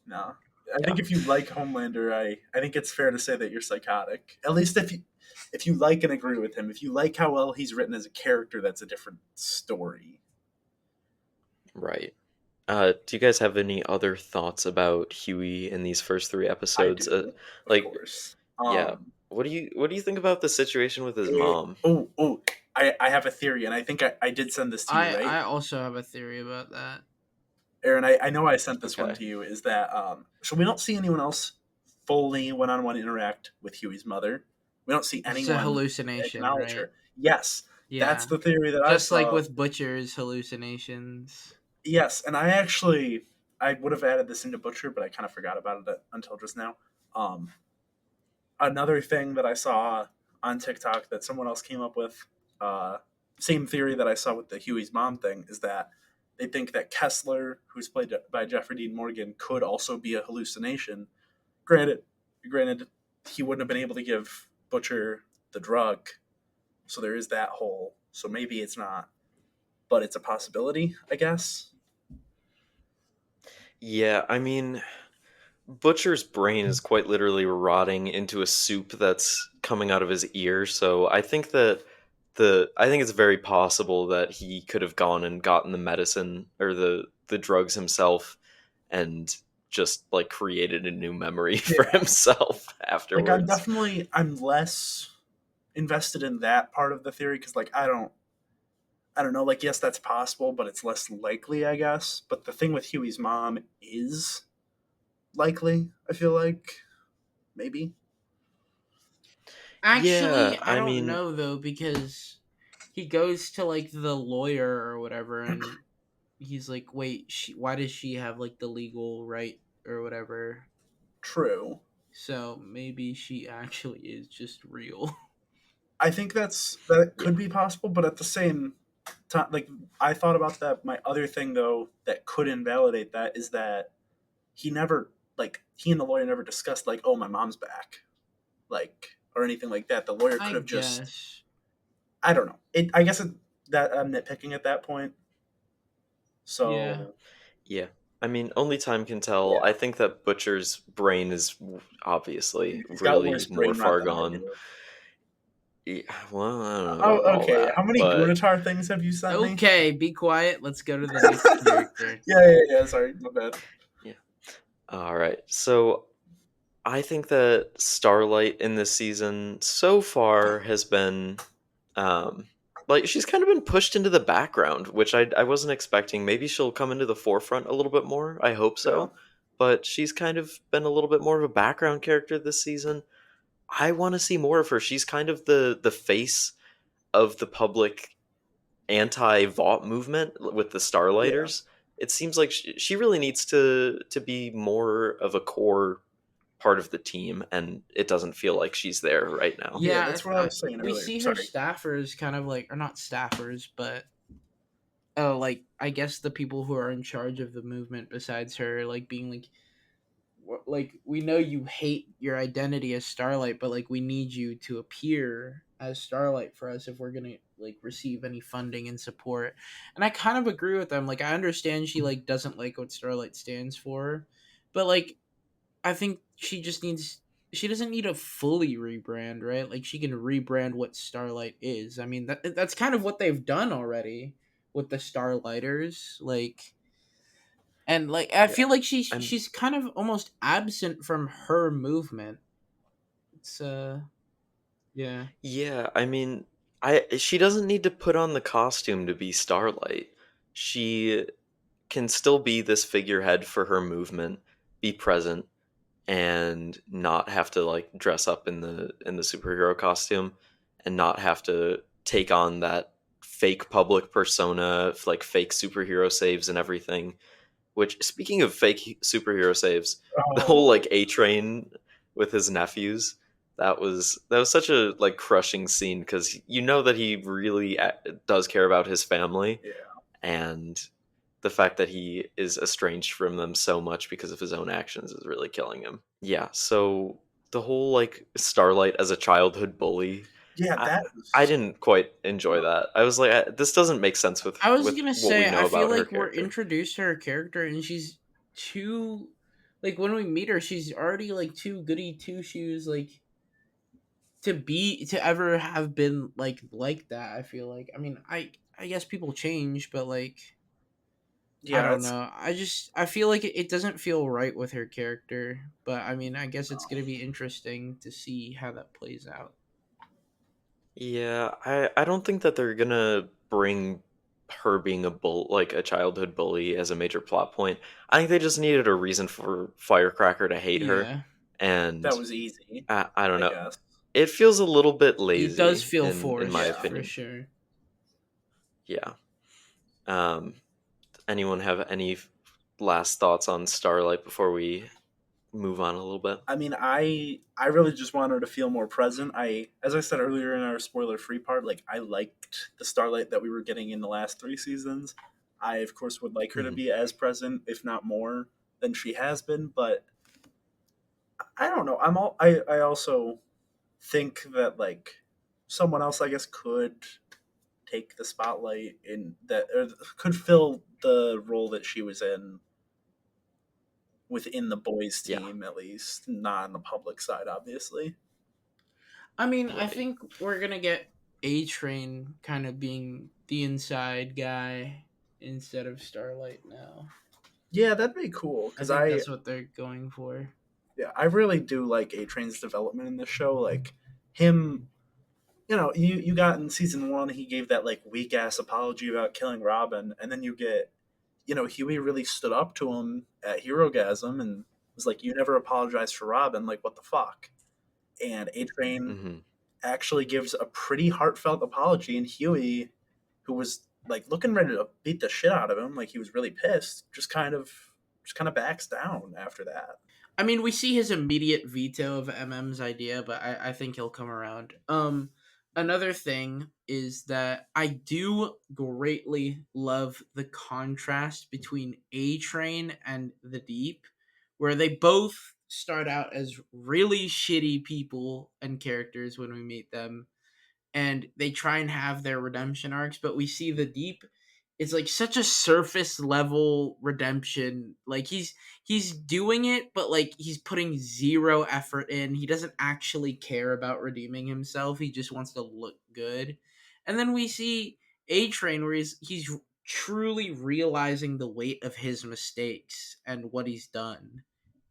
No. I think if you like Homelander, I think it's fair to say that you're psychotic. At least if you like and agree with him. If you like how well he's written as a character, that's a different story. Right. Do you guys have any other thoughts about Huey in these first 3 episodes? of like, course. yeah. What do you think about the situation with his mom? I have a theory, and I think I did send this to you, right? I also have a theory about that. Aaron, I know I sent this one Okay. to you, is that so we don't see anyone else fully one-on-one interact with Huey's mother. We don't see It's anyone a hallucination, acknowledge right? her. Yes, Yeah, that's the theory that I just saw. like with Butcher's hallucinations. Yes, and I would have added this into Butcher, but I kind of forgot about it until just now. Another thing that I saw on TikTok that someone else came up with, same theory that I saw with the Huey's mom thing, is that they think that Kessler, who's played by Jeffrey Dean Morgan, could also be a hallucination. Granted, he wouldn't have been able to give Butcher the drug, so there is that hole. So maybe it's not, but it's a possibility, I guess. Yeah, I mean, Butcher's brain is quite literally rotting into a soup that's coming out of his ear, so I think it's very possible that he could have gone and gotten the medicine or the drugs himself and just like created a new memory for himself afterwards. I'm less invested in that part of the theory because I don't know, like, yes, that's possible, but it's less likely, I guess. But the thing with Huey's mom is likely, I feel like. Maybe. Actually, Yeah, I I don't mean, know though because he goes to like the lawyer or whatever, and he's like, "Wait, why does she have like the legal right or whatever?" True. So maybe she actually is just real. I think that could be possible, but at the same time, like, I thought about that. My other thing, though, that could invalidate that is that he and the lawyer never discussed, like, oh, my mom's back, like, or anything like that. The lawyer I could have guess. just, I don't know. I guess that I'm nitpicking at that point. So Yeah. yeah. I mean, only time can tell. Yeah. I think that Butcher's brain is obviously he's got really worse more brain far rot than I gone. do. Yeah, well, I don't know Oh, about all okay. that, How many but Gunatar things have you sent me? Okay, be quiet. Let's go to the next character. Yeah. Sorry, my bad. all right. So I think that Starlight in this season so far has been like she's kind of been pushed into the background, which I wasn't expecting. Maybe she'll come into the forefront a little bit more. I hope so. Yeah. But she's kind of been a little bit more of a background character this season. I want to see more of her. She's kind of the face of the public anti-Vought movement with the Starlighters. It seems like she really needs to be more of a core part of the team, and it doesn't feel like she's there right now. Yeah, that's what I was saying We earlier. see her Sorry. staffers kind of like, or not staffers, but like I guess the people who are in charge of the movement besides her, like being like we know you hate your identity as Starlight, but like we need you to appear as Starlight for us if we're gonna like receive any funding and support. And I kind of agree with them. Like I understand she like doesn't like what Starlight stands for, but like I think she doesn't need a fully rebrand, right? Like she can rebrand what Starlight is. I mean that's kind of what they've done already with the Starlighters. Like And like I feel like I'm she's kind of almost absent from her movement. It's yeah. Yeah, I mean, I she doesn't need to put on the costume to be Starlight. She can still be this figurehead for her movement, be present, and not have to like dress up in the superhero costume, and not have to take on that fake public persona, like fake superhero saves and everything. Which, speaking of fake superhero saves, the whole Oh, like A Train with his nephews, that was such a like crushing scene because you know that he really does care about his family, yeah. and the fact that he is estranged from them so much because of his own actions is really killing him. Yeah, so the whole like Starlight as a childhood bully, Yeah, I, that I was. didn't quite enjoy that. I was like, this doesn't make sense with I was gonna what we say, know I feel about her like we're character. introduced to her character, and she's too, like when we meet her, she's already like too goody two shoes, like to ever have been like that. I feel like, I mean, I guess people change, but like I Yeah, don't that's. know. I feel like it doesn't feel right with her character, but I mean, I guess it's gonna be interesting to see how that plays out. Yeah, I don't think that they're gonna bring her being like a childhood bully as a major plot point. I think they just needed a reason for Firecracker to hate her, Yeah, and That was easy, I don't I know. guess. It feels a little bit it does lazy feel in my forced Yeah. for opinion. sure. Yeah. Um, anyone have any last thoughts on Starlight before we move on a little bit? I mean, I really just want her to feel more present. As I said earlier in our spoiler free part, like I liked the Starlight that we were getting in the last 3 seasons. I of course would like her to Hmm. be as present, if not more, than she has been. But I don't know. I also think that like someone else, I guess, could take the spotlight in that, or could fill the role that she was in within the boys Yeah, team, at least not on the public side, obviously. I mean, I right. think we're gonna get A Train kind of being the inside guy instead of Starlight now. Yeah, that'd be cool I because think that's what they're going for. yeah, I really do like A Train's development in this show. Like him, you got in season 1, he gave that like weak ass apology about killing Robin, and then you get, Huey really stood up to him at Herogasm and was like, "You never apologized for Robin. Like, what the fuck?" And A Train Hmm. actually gives a pretty heartfelt apology, and Huey, who was like looking ready to beat the shit out of him, like he was really pissed, just kind of backs down after that. I mean, we see his immediate veto of MM's idea, but I think he'll come around. Another thing is that I do greatly love the contrast between A Train and the Deep, where they both start out as really shitty people and characters when we meet them, and they try and have their redemption arcs, but we see the Deep, it's like such a surface level redemption. Like he's doing it, but like he's putting zero effort in. He doesn't actually care about redeeming himself. He just wants to look good. And then we see A Train where he's truly realizing the weight of his mistakes and what he's done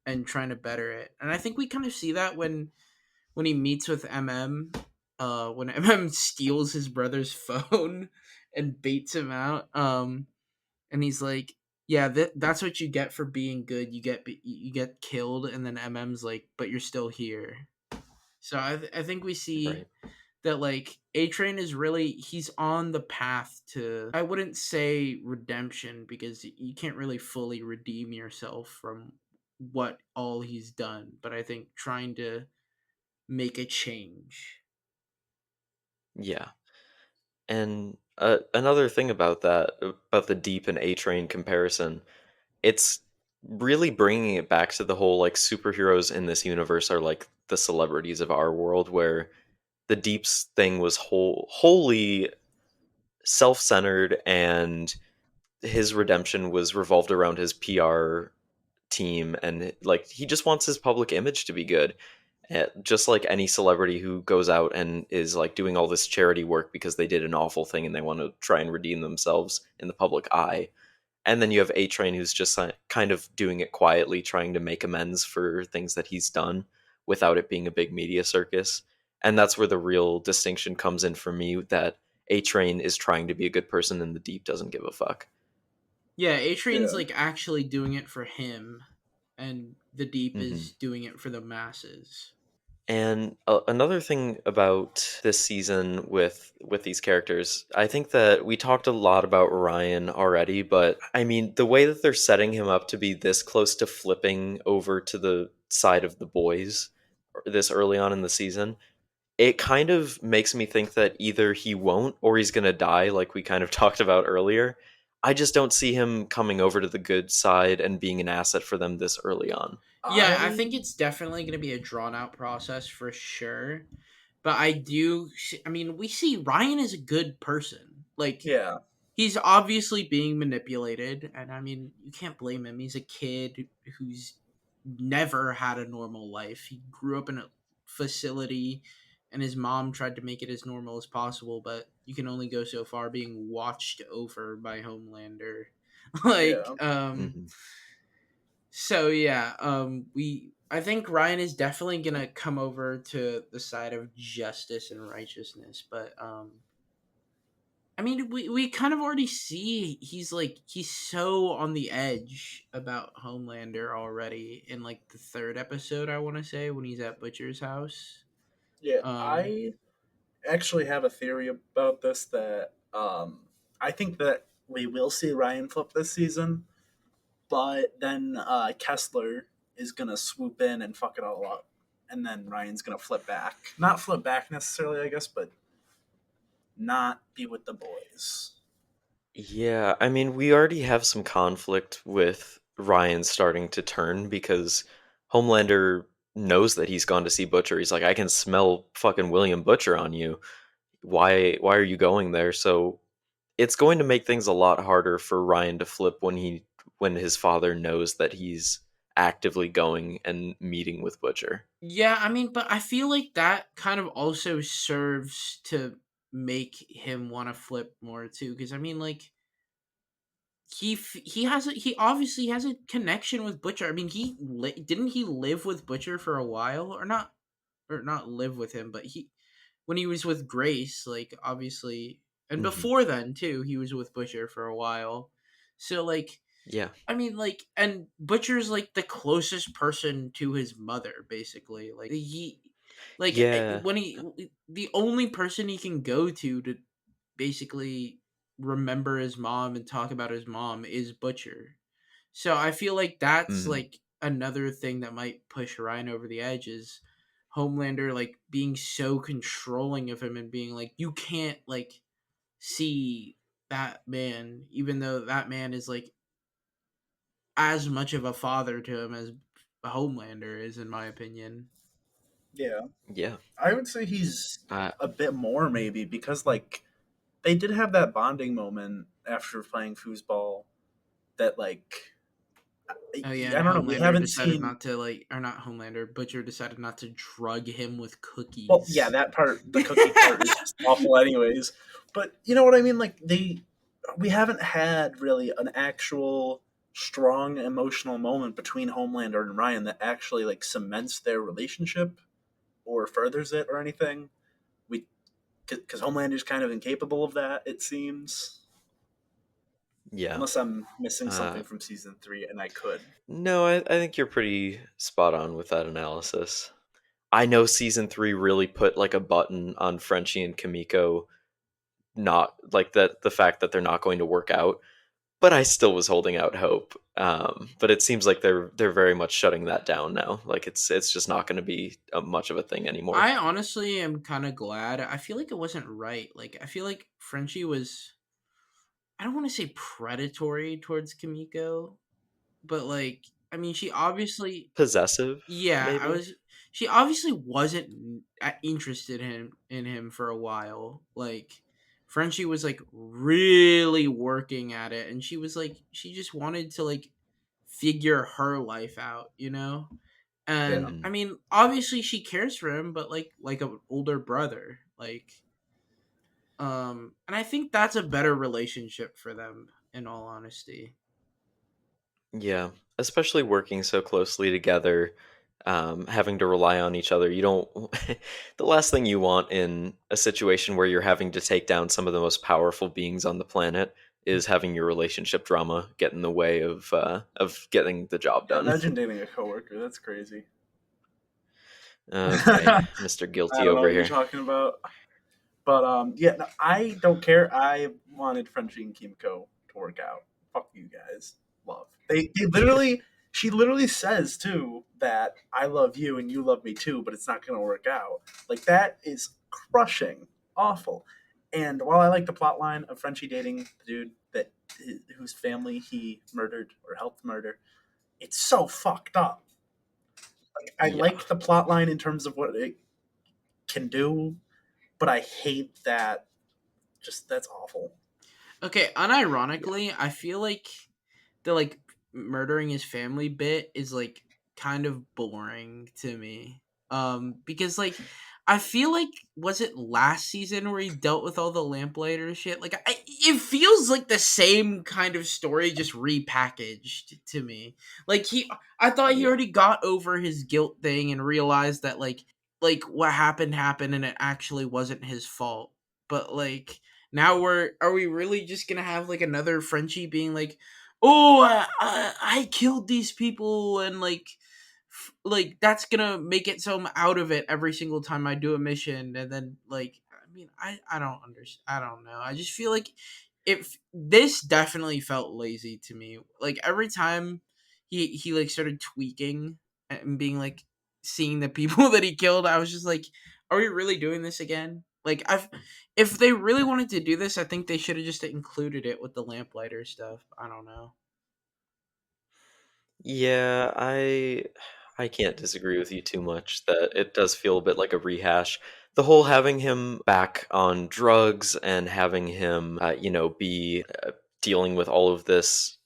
and trying to better it. And I think we kind of see that when he meets with MM, when MM steals his brother's phone and baits him out, and he's like, "Yeah, that's what you get for being good. You get killed," and then MM's like, "But you're still here." So I think we see Right. that like A Train is really, he's on the path to, I wouldn't say redemption because you can't really fully redeem yourself from what all he's done, but I think trying to make a change. Yeah. And another thing about that, about the Deep and A Train comparison, it's really bringing it back to the whole like superheroes in this universe are like the celebrities of our world, where the Deep's thing was wholly self-centered, and his redemption was revolved around his PR team, and like he just wants his public image to be good. Just like any celebrity who goes out and is like doing all this charity work because they did an awful thing and they want to try and redeem themselves in the public eye. And then you have A Train, who's just kind of doing it quietly, trying to make amends for things that he's done without it being a big media circus. And that's where the real distinction comes in for me, that A Train is trying to be a good person and the Deep doesn't give a fuck. Yeah, A-Train's Yeah. like actually doing it for him, and the Deep Mhm. is doing it for the masses. And another thing about this season with these characters, I think that we talked a lot about Ryan already, but I mean, the way that they're setting him up to be this close to flipping over to the side of the boys this early on in the season, it kind of makes me think that either he won't or he's going to die, like we kind of talked about earlier. I just don't see him coming over to the good side and being an asset for them this early on. Yeah, I think it's definitely going to be a drawn out process for sure. But I mean, we see Ryan is a good person. Like, Yeah. he's obviously being manipulated, and I mean, you can't blame him. He's a kid who's never had a normal life. He grew up in a facility, and his mom tried to make it as normal as possible, but you can only go so far being watched over by Homelander. like, Yeah. Mhm. so yeah, I think Ryan is definitely gonna come over to the side of justice and righteousness, but I mean, we kind of already see he's so on the edge about Homelander already in like the third episode, I want to say, when he's at Butcher's house. Yeah. Um, I actually have a theory about this that I think that we will see Ryan flip this season, but then Kessler is gonna swoop in and fuck it all up, and then Ryan's gonna flip back. Not flip back necessarily, I guess, but not be with the boys. Yeah, I mean, we already have some conflict with Ryan starting to turn because Homelander knows that he's gone to see Butcher. He's like, I can smell fucking William Butcher on you. Why are you going there? So it's going to make things a lot harder for Ryan to flip when his father knows that he's actively going and meeting with Butcher. yeah, I mean, but I feel like that kind of also serves to make him want to flip more too, because I mean, like he obviously has a connection with Butcher. I mean, didn't he live with Butcher for a while, or not live with him, but he when he was with Grace, like obviously, and Mhm. before then too, he was with Butcher for a while. So like, Yeah. I mean, like, and Butcher's like the closest person to his mother, basically. Yeah. When the only person he can go to basically remember his mom and talk about his mom is Butcher. So I feel like that's Mhm. like another thing that might push Ryan over the edge is Homelander like being so controlling of him and being like, you can't like see that man, even though that man is like as much of a father to him as Homelander is, in my opinion. Yeah. Yeah. I would say he's Uh, a bit more maybe because like they did have that bonding moment after playing foosball that like Oh yeah, I and don't know, we Homelander haven't decided seen. not to like, or not Homelander, Butcher decided not to drug him with Well, yeah, cookies. that part, the cookie part is just awful anyways. But you know what I mean? Like we haven't had really an actual strong emotional moment between Homelander and Ryan that actually like cements their relationship or furthers it or anything. We because Homelander's kind of incapable of that, it seems. yeah. Unless I'm missing Uh, something from season 3, and I could. no, I think you're pretty spot on with that analysis. I know season 3 really put like a button on Frenchie and Kamiko, not like that the fact that they're not going to work out, but I still was holding out hope. But it seems like they're very much shutting that down now. Like it's just not going to be much of a thing anymore. I honestly am kind of glad. I feel like it wasn't right. Like I feel like Frenchie was, I don't want to say predatory towards Kimiko, but like I mean she obviously, Possessive, yeah, maybe. she obviously wasn't interested in him for a while. Like Frenchie was like really working at it, and she was like she just wanted to like figure her life out, you know? And Yeah. Mhm. I mean, obviously she cares for him, but like an older brother. And I think that's a better relationship for them, in all honesty. Yeah, especially working so closely together, having to rely on each other. You don't, the last thing you want in a situation where you're having to take down some of the most powerful beings on the planet is having your relationship drama get in the way of getting the job Yeah, done. imagine dating a coworker. That's crazy. Okay, Mr. I Guilty don't know over what you're here. talking about. But yeah, no, I don't care. I wanted Frenchie and Kimiko to work out. Fuck you guys. Love. They literally she literally says too that I love you and you love me too, but it's not gonna work out. Like that is crushing. Awful. And while I like the plot line of Frenchie dating the dude that whose family he murdered or helped murder, it's so fucked up. Like I Yeah. like the plot line in terms of what it can do, but I hate that. Just that's awful. Okay, unironically, I feel like the like murdering his family bit is like kind of boring to me. Because like I feel like was it last season where he dealt with all the lamplighter shit? Like it feels like the same kind of story just repackaged to me. Like I thought he Yeah. already got over his guilt thing and realized that like what happened and it actually wasn't his fault. But like now are we really just gonna have like another Frenchie being like, oh, I killed these people and like that's gonna make it so I'm out of it every single time I do a mission, and then like I mean I don't understand. I don't know. I just feel like if this definitely felt lazy to me. Like every time he like started tweaking and being like seeing the people that he killed, I was just like, are we really doing this again? Like I've if they really wanted to do this, I think they should have just included it with the lamplighter stuff. I don't know. Yeah, I can't disagree with you too much that it does feel a bit like a rehash. The whole having him back on drugs and having him, be dealing with all of this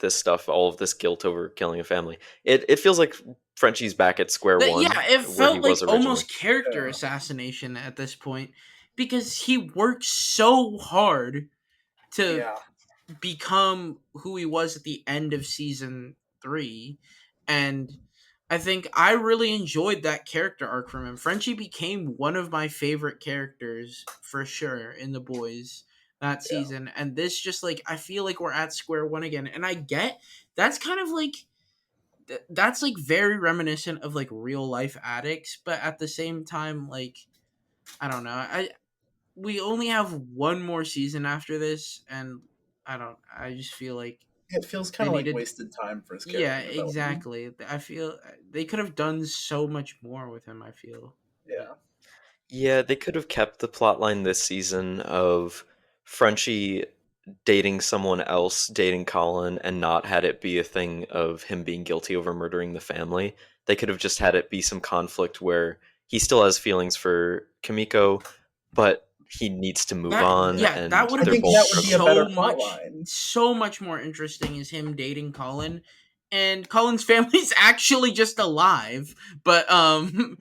stuff, all of this guilt over killing a family. It feels like Frenchie's back at square Yeah, one it where he felt like was originally. almost character Yeah. assassination at this point because he worked so hard to Yeah. become who he was at the end of season 3, and I think I really enjoyed that character arc from him. Frenchie became one of my favorite characters for sure in The Boys that Yeah. season, and this just like I feel like we're at square one again, and I get that's kind of like that's like very reminiscent of like real life addicts, but at the same time like I don't know. We only have one more season after this, and I just feel like It feels they kind of like needed. wasted time for his Yeah, character development. exactly. I feel they could have done so much more with him. I feel, but Yeah. Yeah, they could have kept the plot line this season of Frenchie dating someone else, dating Colin, and not had it be a thing of him being guilty over murdering the family. They could have just had it be some conflict where he still has feelings for Kimiko, but he needs to move that on, yeah, that and would I have they're been think both that would be a struggling. better so plot much, line. so much more interesting is him dating Colin, and Colin's family's actually just alive, but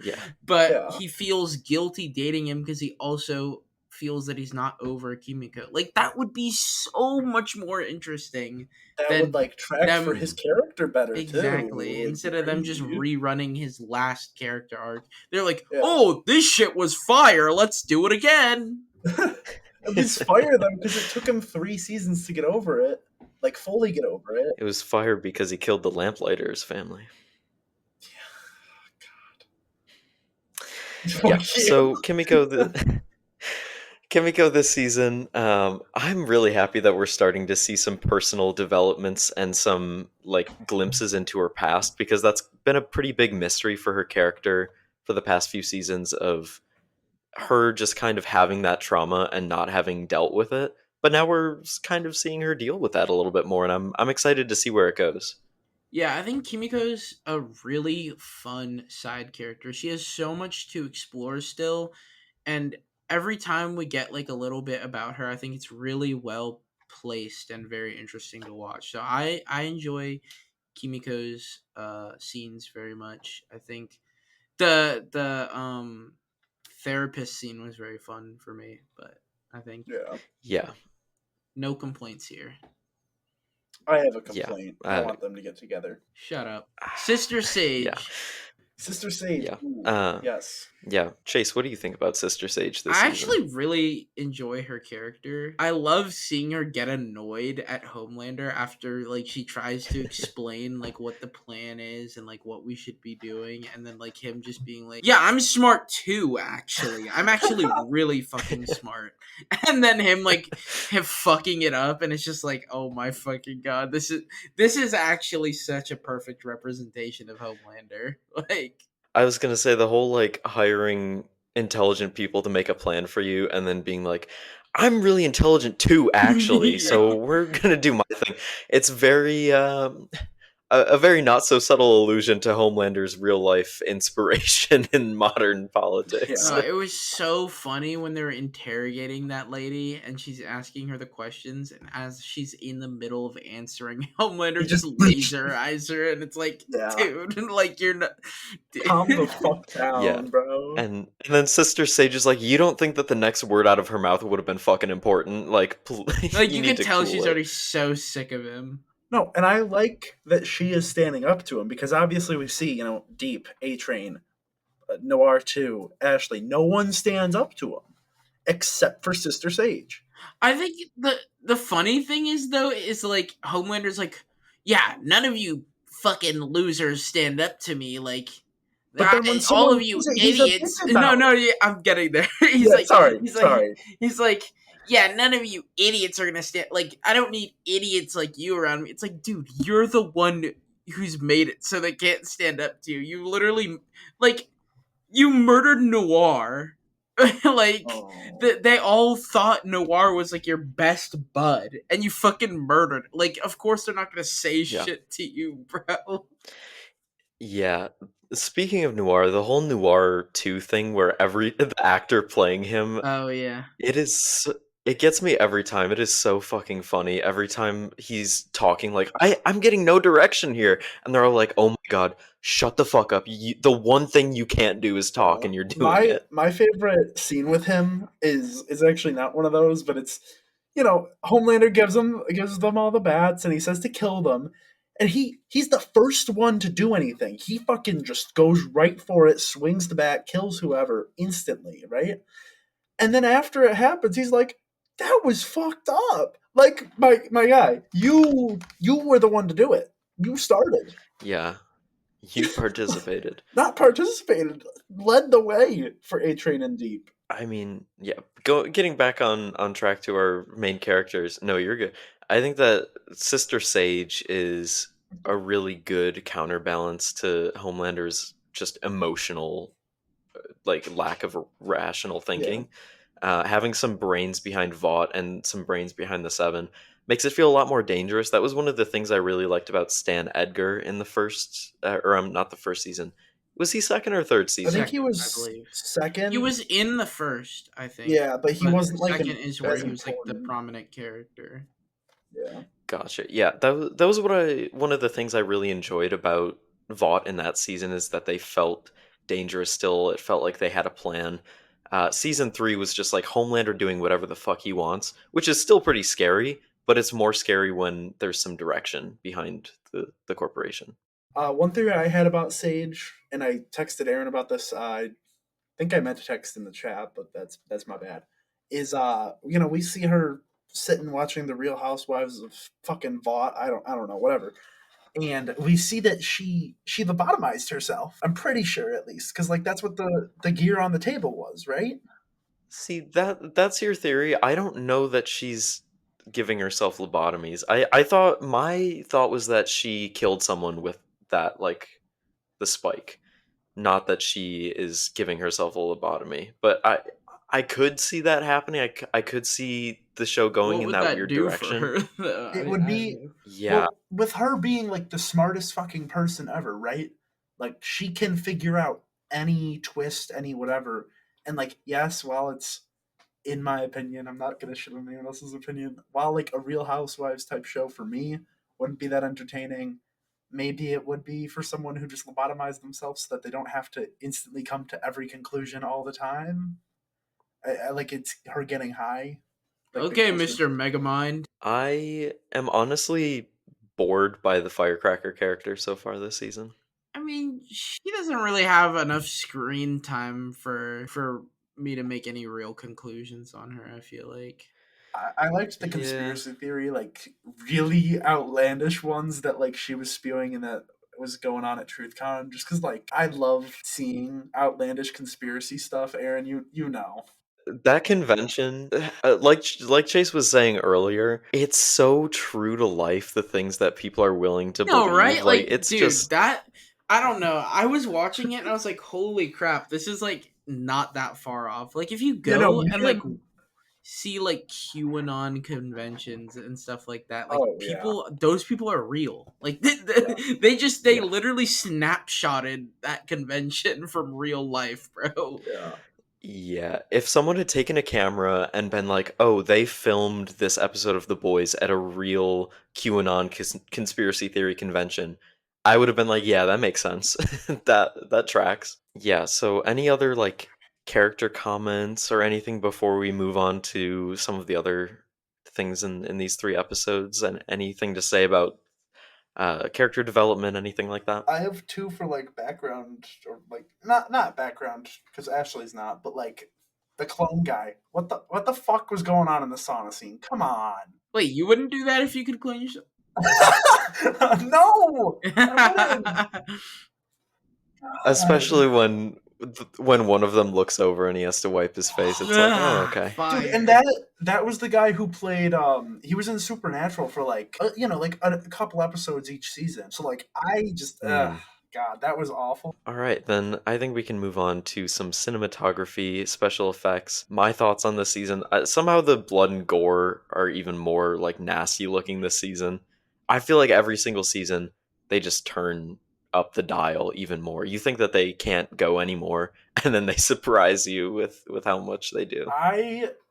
Yeah. but Yeah. he feels guilty dating him because he also feels that he's not over Kimiko. Like that would be so much more interesting That would than like track for his them. character better too. Exactly. It'd be Instead of them just crazy. rerunning his last character arc, they're like, Yeah. "Oh, this shit was fire. Let's do it again." It'd be fire though, because it took him 3 seasons to get over it. Like fully get over it. It was fire because he killed the Lamplighter's family. Yeah. Fuck you. So Kimiko this season, I'm really happy that we're starting to see some personal developments and some like glimpses into her past because that's been a pretty big mystery for her character for the past few seasons of her just kind of having that trauma and not having dealt with it. But now we're kind of seeing her deal with that a little bit more, and I'm excited to see where it goes. Yeah, I think Kimiko's a really fun side character. She has so much to explore still, and every time we get like a little bit about her, I think it's really well placed and very interesting to watch. So I enjoy Kimiko's scenes very much. I think the therapist scene was very fun for me, but I think Yeah. Yeah. no complaints here. I have a Yeah, complaint. I want them to get together. Shut up. Sister Sage. Yeah. Sister Sage. Yeah. Ooh, yes. Yeah, Chase, what do you think about Sister Sage this I season? actually really enjoy her character. I love seeing her get annoyed at Homelander after like she tries to explain like what the plan is and like what we should be doing, and then like him just being like, "Yeah, I'm smart too. Actually, I'm actually really fucking smart." And then him fucking it up, and it's just like, "Oh my fucking god, this is actually such a perfect representation of Homelander." Like. I was gonna say the whole like hiring intelligent people to make a plan for you and then being like, I'm really intelligent too, actually, so we're gonna do my thing. It's very a very not so subtle allusion to Homelander's real life inspiration in modern politics. Yeah. It was so funny when they were interrogating that lady and she's asking her the questions, and as she's in the middle of answering, Homelander He just just- laser eyes her, and it's like, Yeah. dude, like you're not. Calm the fuck down, Yeah. bro. And then Sister Sage is like, you don't think that the next word out of her mouth would have been fucking important? Like, Like you need can to tell cool she's it. already so sick of him. No, and I like that she is standing up to him because obviously we see, Deep, A-Train, Noir 2, Ashley. No one stands up to him except for Sister Sage. I think the funny thing is though is like Homelander's like, yeah, none of you fucking losers stand up to me, like. But then when all someone of you says it, he's a idiots. bitch about No, yeah, I'm getting there. He's Yeah, like, sorry. He's like, yeah, none of you idiots are gonna stand. Like, I don't need idiots like you around me. It's like, dude, you're the one who's made it so they can't stand up to you. You literally, like, you murdered Noir. Like, Oh. they all thought Noir was like your best bud, and you fucking murdered. Like, of course they're not gonna say Yeah. shit to you, bro. Yeah. Speaking of Noir, the whole Noir 2 thing where the actor playing him, Oh yeah. it gets me every time. It is so fucking funny. Every time he's talking like, I'm getting no direction here. And they're all like, oh my god, shut the fuck up. The one thing you can't do is talk, and you're doing it. My favorite scene with him is actually not one of those, but it's Homelander gives them all the bats and he says to kill them, and he's the first one to do anything. He fucking just goes right for it, swings the bat, kills whoever instantly, right? And then after it happens, he's like, that was fucked up. Like, my guy, you were the one to do it. You started. Yeah. You participated. Not participated, led the way for A-Train and Deep. I mean, yeah. Getting back on track to our main characters. No, you're good. I think that Sister Sage is a really good counterbalance to Homelander's just emotional, like lack of rational thinking. Having some brains behind Vought and some brains behind the Seven makes it feel a lot more dangerous. That was one of the things I really liked about Stan Edgar in the first, not the first season. Was he second or third I season? think he Second, was I believe. second. He was in the first, I think. Yeah, but he wasn't like second is where as he was like the important. prominent character. Yeah. Gotcha. Yeah, that was one of the things I really enjoyed about Vought in that season is that they felt dangerous still. It felt like they had a plan. Season 3 was just like Homelander doing whatever the fuck he wants, which is still pretty scary, but it's more scary when there's some direction behind the corporation. One theory I had about Sage, and I texted Aaron about this. I think I meant to text in the chat, but that's my bad. Is we see her sitting watching the Real Housewives of fucking Vought. I don't know, whatever. And we see that she lobotomized herself. I'm pretty sure, at least, because like that's what the gear on the table was, right? See, that's your theory. I don't know that she's giving herself lobotomies. My thought was that she killed someone with that, like, the spike. Not that she is giving herself a lobotomy. But I could see that happening. I could see the show going What in would that that weird do direction. for her, though? It would be Yeah. well, with her being like the smartest fucking person ever, right? Like she can figure out any twist, any whatever. And like, yes, while it's in my opinion, I'm not gonna shit on anyone else's opinion. While like a Real Housewives type show for me wouldn't be that entertaining, maybe it would be for someone who just lobotomized themselves so that they don't have to instantly come to every conclusion all the time. I like it's her getting high. Like, Okay, the closer- Mr. Megamind. I am honestly bored by the Firecracker character so far this season? I mean, she doesn't really have enough screen time for me to make any real conclusions on her, I feel like. I liked the Yeah. conspiracy theory, like really outlandish ones that like she was spewing and that was going on at TruthCon. Just because like I love seeing outlandish conspiracy stuff. Aaron, you know. That convention, like Chase was saying earlier, it's so true to life, the things that people are willing to No, believe. right? Like, it's dude, just that I don't know. I was watching it and I was like, holy crap, this is like not that far off. Like if you go You know, and me like and- see like QAnon conventions and stuff like that, like Oh, yeah. those people are real. Like they Yeah. literally snapshotted that convention from real life, bro. Yeah. Yeah, if someone had taken a camera and been like, "Oh, they filmed this episode of The Boys at a real QAnon conspiracy theory convention," I would have been like, "Yeah, that makes sense. That tracks." Yeah, so any other like character comments or anything before we move on to some of the other things in these 3 episodes, and anything to say about character development, anything like that? I have two for like background or like not background because Ashley's not, but like the clone guy. What the fuck was going on in the sauna scene? Come on. Wait, you wouldn't do that if you could clone yourself? No. I wouldn't. Especially when one of them looks over and he has to wipe his face. It's like, oh, okay. Fine. Dude, and that was the guy who played he was in Supernatural for like like a couple episodes each season. So like I just God, that was awful. All right, then I think we can move on to some cinematography, special effects. My thoughts on this season. Somehow the blood and gore are even more like nasty looking this season. I feel like every single season they just turn up the dial even more. You think that they can't go anymore, and then they surprise you with how much they do.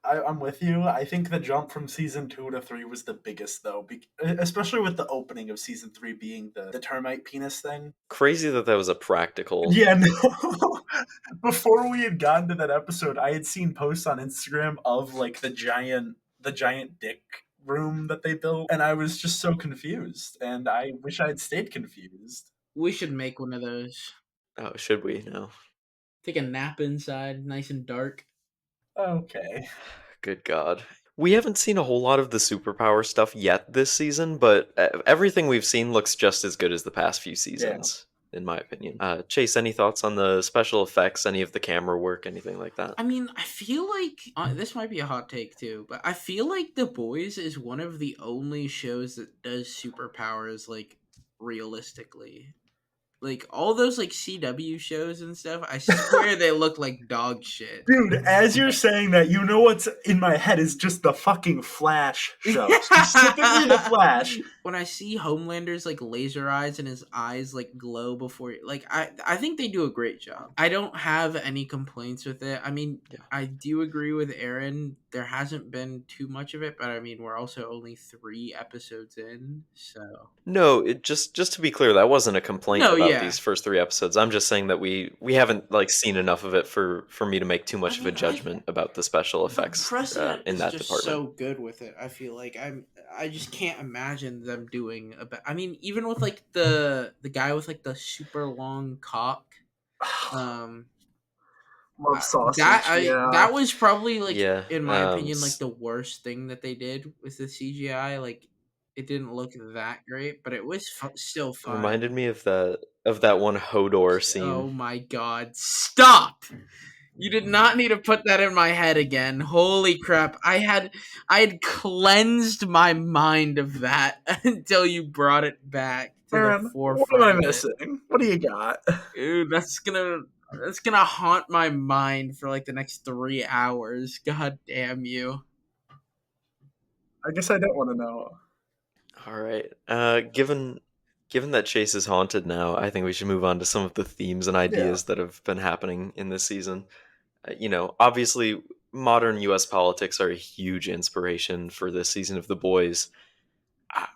I'm with you. I think the jump from season 2 to 3 was the biggest though, especially with the opening of season 3 being the termite penis thing. Crazy that was a practical. Yeah, no. Before we had gotten to that episode, I had seen posts on Instagram of like the giant dick room that they built, and I was just so confused, and I wish I had stayed confused. We should make one of those. Oh, should we? No. Take a nap inside, nice and dark. Okay. Good God. We haven't seen a whole lot of the superpower stuff yet this season, but everything we've seen looks just as good as the past few seasons, in my opinion. Chase, any thoughts on the special effects, any of the camera work, anything like that? I mean, I feel like this might be a hot take too, but I feel like The Boys is one of the only shows that does superpowers like realistically. Like all those like CW shows and stuff, I swear they look like dog shit. Dude, as you're saying that, you know what's in my head is just the fucking Flash show. Specifically the Flash. When I see Homelander's like laser eyes and his eyes like glow before, like I think they do a great job. I don't have any complaints with it. I mean, Yeah. I do agree with Aaron. There hasn't been too much of it, but I mean, we're also only 3 episodes in, so. No, it just to be clear, that wasn't a complaint No, about yeah. these first 3 episodes. I'm just saying that we haven't like seen enough of it for me to make too much of a mean, judgment about the special effects Precedent in is that just department. so good with it. I feel like I just can't imagine them doing I mean, even with like the guy with like the super long cock. Love sausage. That was probably like Yeah, in my opinion like the worst thing that they did with the CGI. Like it didn't look that great, but it was still fun. reminded me of that one Hodor scene. Oh my god! Stop! You did not need to put that in my head again. Holy crap! I had cleansed my mind of that until you brought it back to Aaron, the forefront. what am I of it. missing? What do you got? Dude, that's gonna haunt my mind for like the next 3 hours. God damn you. I guess I don't want to know. All right. Given that Chase is haunted now, I think we should move on to some of the themes and ideas that have been happening in this season. Obviously, modern U.S. politics are a huge inspiration for this season of The Boys.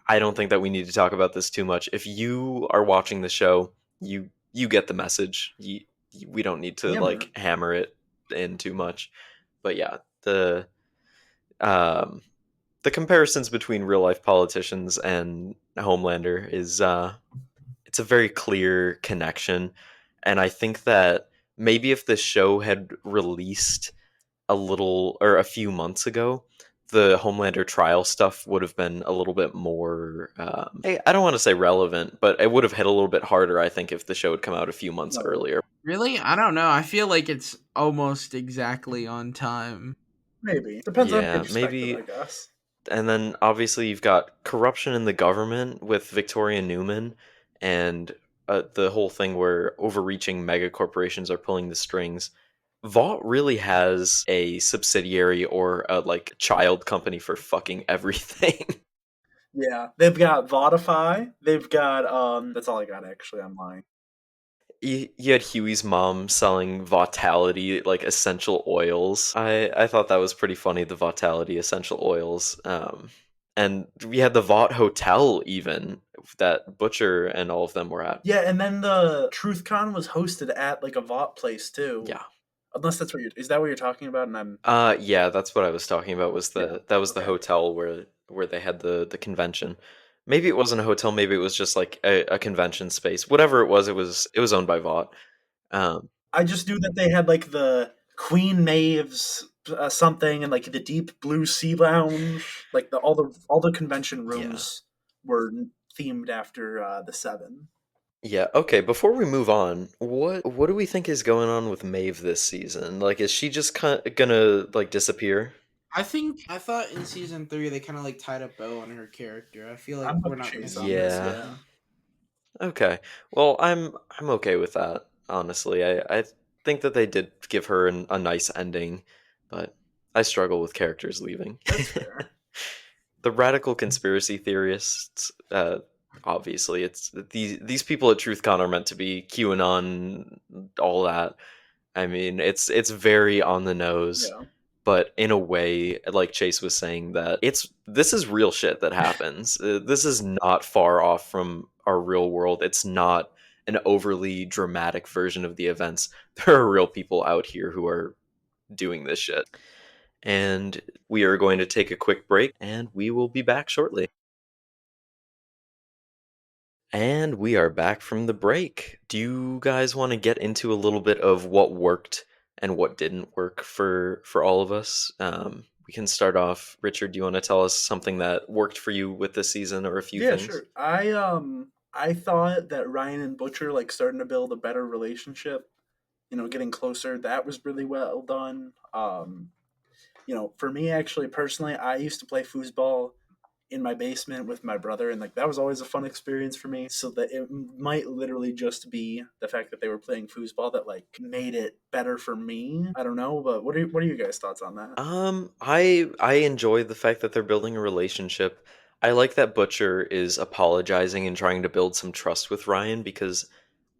I don't think that we need to talk about this too much. If you are watching the show, you get the message. We don't need to hammer it in too much. But yeah, the the comparisons between real life politicians and Homelander is it's a very clear connection, and I think that maybe if the show had released a few months ago, the Homelander trial stuff would have been a little bit more. I don't want to say relevant, but it would have hit a little bit harder. I think if the show had come out a few months earlier. Really? I don't know. I feel like it's almost exactly on time. Maybe. Depends on Yeah, perspective, maybe. I guess. And then obviously you've got corruption in the government with Victoria Newman, and the whole thing where overreaching mega corporations are pulling the strings. Vought really has a subsidiary or a like child company for fucking everything. Yeah. They've got Vodify. They've got that's all I got actually, I'm lying. You had Huey's mom selling Vitality, like essential oils. I thought that was pretty funny, the Vitality essential oils. And we had the Vought Hotel even that Butcher and all of them were at. Yeah, and then the TruthCon was hosted at like a Vought place too. Yeah. Unless that's is that what you're talking about? And I'm Yeah, that's what I was talking about. Was the Yeah, the okay. hotel where they had the convention. Maybe it wasn't a hotel. Maybe it was just like a convention space. Whatever it was owned by Vought. I just knew that they had like the Queen Maeve's something and like the Deep Blue Sea Lounge, like all the convention rooms were themed after the Seven. Yeah. Okay. Before we move on, what do we think is going on with Maeve this season? Like, is she just gonna like disappear? I thought in season 3 they kind of like tied a bow on her character. I feel like I'm we're with not going to Chase see on this Yeah. again. Okay. Well, I'm okay with that. Honestly, I think that they did give her a nice ending, but I struggle with characters leaving. That's fair. The radical conspiracy theorists, obviously, it's these people at TruthCon are meant to be QAnon, all that. I mean, it's very on the nose. Yeah. But in a way, like Chase was saying, that this is real shit that happens. This is not far off from our real world. It's not an overly dramatic version of the events. There are real people out here who are doing this shit. And we are going to take a quick break, and we will be back shortly. And we are back from the break. Do you guys want to get into a little bit of what worked and what didn't work for all of us? We can start off. Richard, do you want to tell us something that worked for you with this season, or a few Yeah, things? sure. I thought that Ryan and Butcher like starting to build a better relationship, getting closer, that was really well done. For me actually personally, I used to play foosball in my basement with my brother, and like that was always a fun experience for me. So that it might literally just be the fact that they were playing foosball that like made it better for me. I don't know, but what are you guys' thoughts on that? I enjoy the fact that they're building a relationship. I like that Butcher is apologizing and trying to build some trust with Ryan, because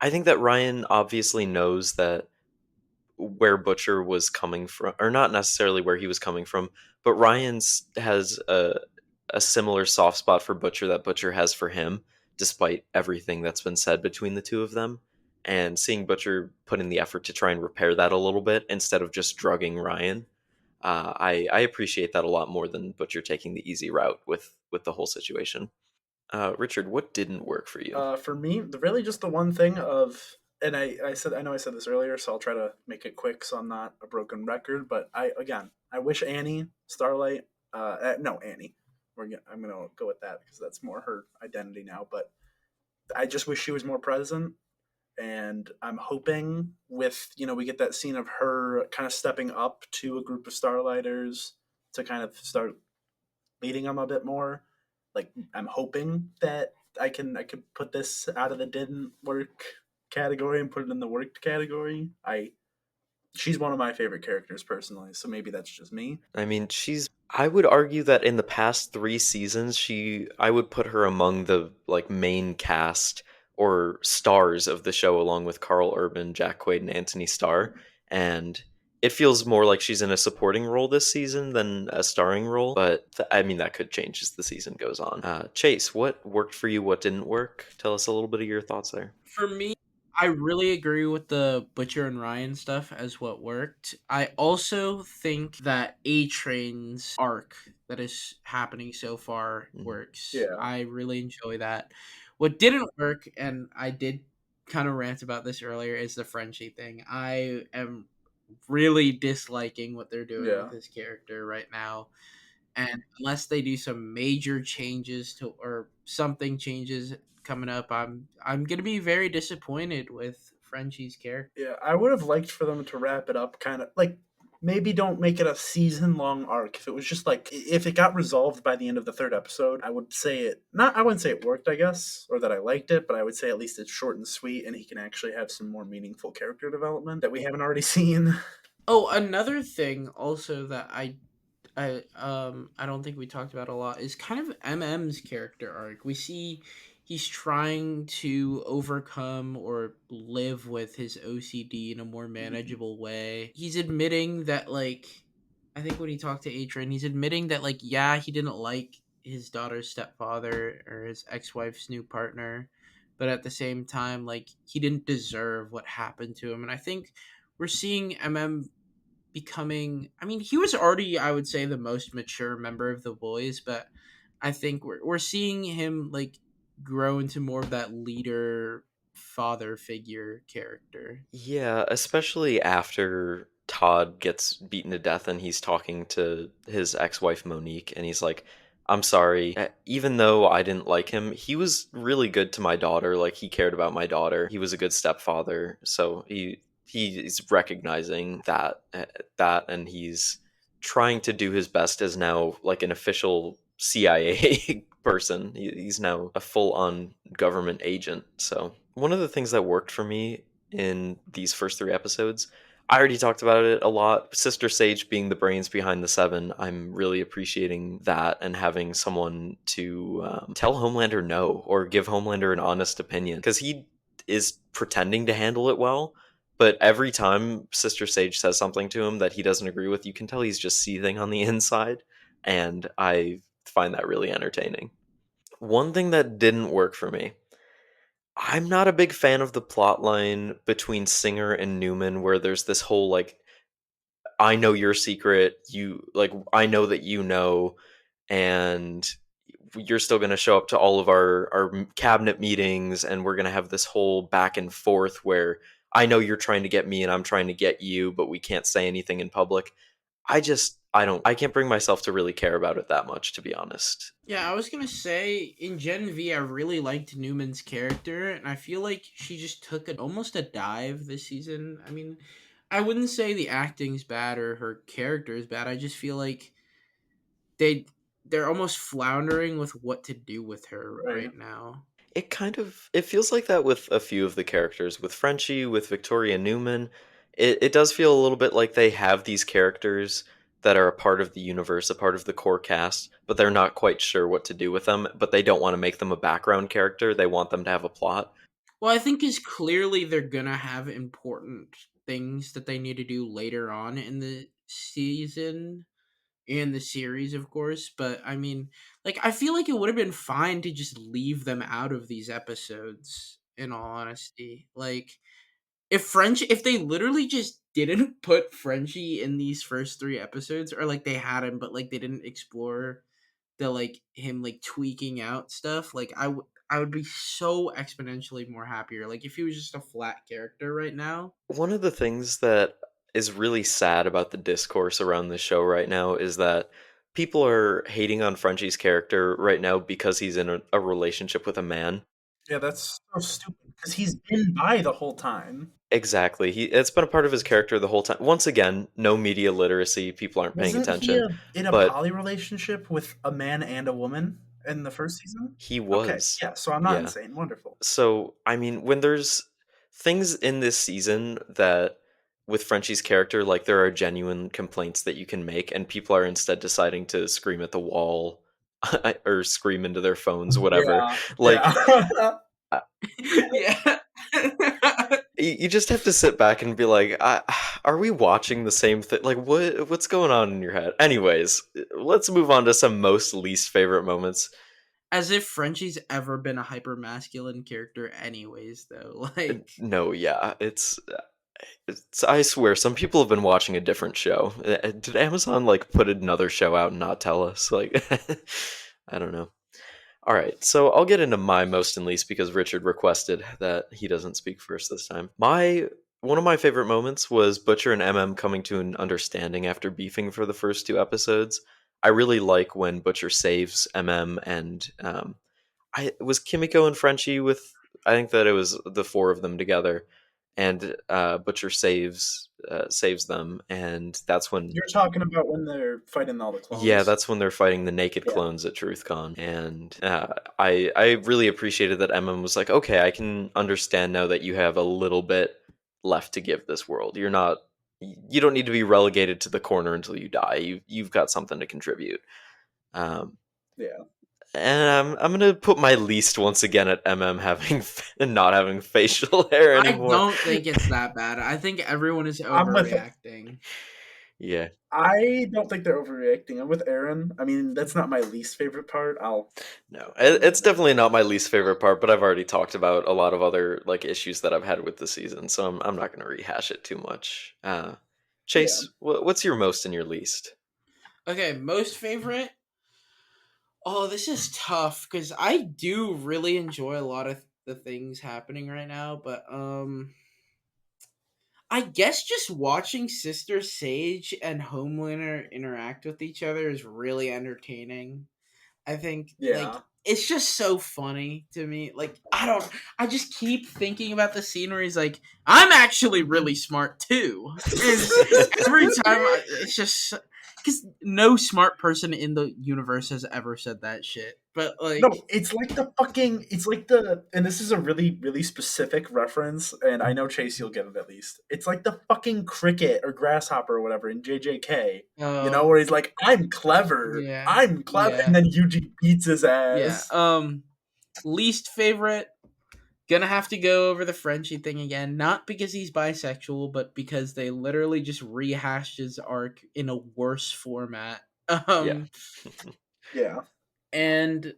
I think that Ryan obviously knows that where Butcher was coming from, or not necessarily where he was coming from, but Ryan has a similar soft spot for Butcher that Butcher has for him, despite everything that's been said between the two of them. And seeing Butcher put in the effort to try and repair that a little bit instead of just drugging Ryan, I appreciate that a lot more than Butcher taking the easy route with the whole situation. Richard, what didn't work for you? For me, really just the one thing of, and I know I said this earlier, so I'll try to make it quick so I'm not a broken record. But I wish Annie Starlight, no Annie, I'm gonna go with that because that's more her identity now. But I just wish she was more present, and I'm hoping with we get that scene of her kind of stepping up to a group of Starlighters to kind of start leading them a bit more. Like I'm hoping that I could put this out of the didn't work category and put it in the worked category. She's one of my favorite characters personally, so maybe that's just me. I mean, I would argue that in the past 3 seasons, I would put her among the like main cast or stars of the show, along with Carl Urban, Jack Quaid, and Anthony Starr. And it feels more like she's in a supporting role this season than a starring role. But I mean, that could change as the season goes on. Chase, what worked for you? What didn't work? Tell us a little bit of your thoughts there. For me, I really agree with the Butcher and Ryan stuff as what worked. I also think that A Train's arc that is happening so far works. Yeah. I really enjoy that. What didn't work, and I did kind of rant about this earlier, is the Frenchie thing. I am really disliking what they're doing Yeah. with his character right now. And unless they do some major changes to or something changes coming up, I'm gonna be very disappointed with Frenchie's character. Yeah, I would have liked for them to wrap it up kind of like maybe don't make it a season long arc. If it was just like if it got resolved by the end of the third episode, I would say it not I wouldn't say it worked, I guess, or that I liked it, but I would say at least it's short and sweet and he can actually have some more meaningful character development that we haven't already seen. Oh, another thing also that I don't think we talked about a lot is kind of MM's character arc. We see he's trying to overcome or live with his OCD in a more manageable way. He's admitting that like I think when he talked to Atron, he's admitting that like yeah, he didn't like his daughter's stepfather or his ex-wife's new partner, but at the same time like he didn't deserve what happened to him. And I think we're seeing MM becoming, I mean, he was already, I would say, the most mature member of the boys, but I think we're seeing him like grow into more of that leader father figure character. Yeah, especially after Todd gets beaten to death and he's talking to his ex-wife Monique and he's like, "I'm sorry. Even though I didn't like him, he was really good to my daughter. Like he cared about my daughter. He was a good stepfather." So he's recognizing that and he's trying to do his best as now like an official CIA person. He's now a full-on government agent. So one of the things that worked for me in these first 3 episodes, I already talked about it a lot. Sister Sage being the brains behind the Seven, I'm really appreciating that and having someone to tell Homelander no or give Homelander an honest opinion because he is pretending to handle it well. But every time Sister Sage says something to him that he doesn't agree with, you can tell he's just seething on the inside. And I find that really entertaining. One thing that didn't work for me, I'm not a big fan of the plot line between Singer and Newman where there's this whole like I know your secret, I know that you know and you're still going to show up to all of our cabinet meetings and we're going to have this whole back and forth where I know you're trying to get me and I'm trying to get you, but we can't say anything in public. I can't bring myself to really care about it that much, to be honest. Yeah, I was gonna say in Gen V, I really liked Newman's character, and I feel like she just took almost a dive this season. I mean, I wouldn't say the acting's bad or her character is bad. I just feel like they're almost floundering with what to do with her right now. It feels like that with a few of the characters. With Frenchie, with Victoria Newman, it does feel a little bit like they have these characters that are a part of the universe, a part of the core cast, but they're not quite sure what to do with them, but they don't want to make them a background character. They want them to have a plot. Well, I think is clearly they're gonna have important things that they need to do later on in the season and the series, of course. But I mean, like, I feel like it would have been fine to just leave them out of these episodes. In all honesty, like, if they literally just didn't put Frenchie in these first 3 episodes, or like they had him, but like they didn't explore the like him like tweaking out stuff, like I would be so exponentially more happier. Like if he was just a flat character right now. One of the things that is really sad about the discourse around the show right now is that people are hating on Frenchie's character right now because he's in a relationship with a man. Yeah, that's so stupid because he's been bi the whole time. Exactly. It's been a part of his character the whole time. Once again, no media literacy. People aren't paying attention. He in a but poly relationship with a man and a woman in the first season? he was. Okay, yeah, so I'm not Yeah. insane. Wonderful. So, I mean, when there's things in this season that with Frenchie's character, like there are genuine complaints that you can make, and people are instead deciding to scream at the wall or scream into their phones, whatever. Yeah, Like, yeah. Yeah. you just have to sit back and be like, are we watching the same thing? Like, what's going on in your head? Anyways, let's move on to some most least favorite moments. As if Frenchie's ever been a hyper masculine character, anyways. Though, like, No, yeah, it's. I swear, some people have been watching a different show. Did Amazon like put another show out and not tell us? Like, I don't know. All right, so I'll get into my most and least because Richard requested that he doesn't speak first this time. One of my favorite moments was Butcher and MM coming to an understanding after beefing for the first two episodes. I really like when Butcher saves MM and I was Kimiko and Frenchie with. I think that it was the four of them together, and Butcher saves them, and that's when. You're talking about when they're fighting all the clones. Yeah, that's when they're fighting the naked Yeah. clones at TruthCon, and I really appreciated that MM was like, okay, I can understand now that you have a little bit left to give this world. You don't need to be relegated to the corner until you die. You've got something to contribute. Yeah. And I'm gonna put my least once again at MM having not having facial hair I anymore. don't think it's that bad. I think everyone is I'm with it. overreacting. Yeah, I don't think they're overreacting. I'm with Aaron. I mean, that's not my least favorite part. no, it's definitely not my least favorite part. But I've already talked about a lot of other like issues that I've had with the season, so I'm not gonna rehash it too much. Chase, what's your most and your least? Okay, most favorite. Oh, this is tough because I do really enjoy a lot of the things happening right now, but I guess just watching Sister Sage and Homelander interact with each other is really entertaining. I think Yeah. like it's just so funny to me. Like I just keep thinking about the scene where he's like, I'm actually really smart too. And every time it's just because no smart person in the universe has ever said that shit. But like, No, it's like and this is a really, really specific reference, and I know Chase, you'll get it at least. It's like the fucking cricket or grasshopper or whatever in JJK, where he's like, I'm clever, Yeah. and then Yuji beats his ass. Yeah. Least favorite. Gonna have to go over the Frenchie thing again, not because he's bisexual, but because they literally just rehashed his arc in a worse format. Yeah. And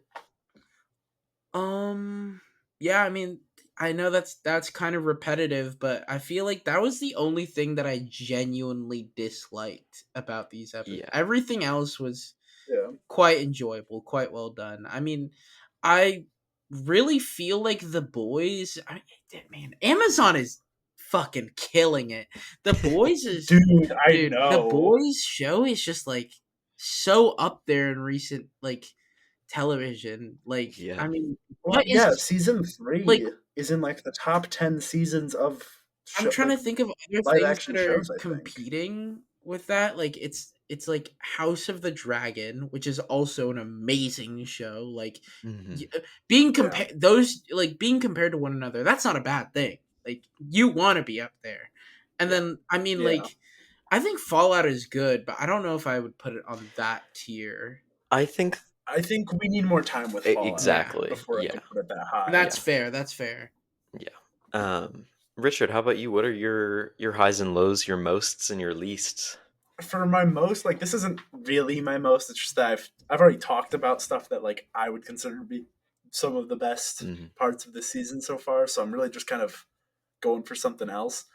yeah, I mean, I know that's kind of repetitive, but I feel like that was the only thing that I genuinely disliked about these episodes. Yeah. Everything else was Yeah. quite enjoyable, quite well done. I mean, I really feel like The Boys, man, Amazon is fucking killing it. The Boys is Dude, I know. The Boys show is just like so up there in recent like television. Like, Yeah. I mean, Well, what is yeah, season 3 like- is in like the top 10 seasons of I'm trying to think of other live things action that are shows, I think. competing with that. Like it's like House of the Dragon, which is also an amazing show. Like Mhm. being compared, those like being compared to one another, that's not a bad thing. Like you want to be up there, and then I mean, Yeah. like I think Fallout is good, but I don't know if I would put it on that tier. I think we need more time with Fallout exactly. before I Yeah. can put it that high. That's fair. That's fair. Richard, how about you? What are your highs and lows, your mosts and your leasts? For my most, like, this isn't really my most. It's just that I've already talked about stuff that like I would consider to be some of the best parts of the season so far. So I'm really just kind of going for something else.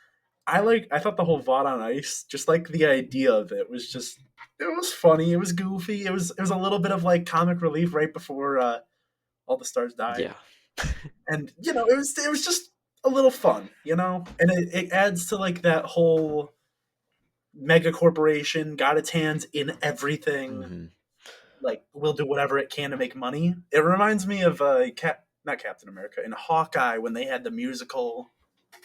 I thought the whole VOD on Ice, just like the idea of it was just, it was funny. It was goofy. It was a little bit of like comic relief right before all the stars died. Yeah. And it was just a little fun, and it adds to like that whole mega corporation got its hands in everything. Mhm. Like, will do whatever it can to make money. It reminds me of not Captain America, in Hawkeye when they had the musical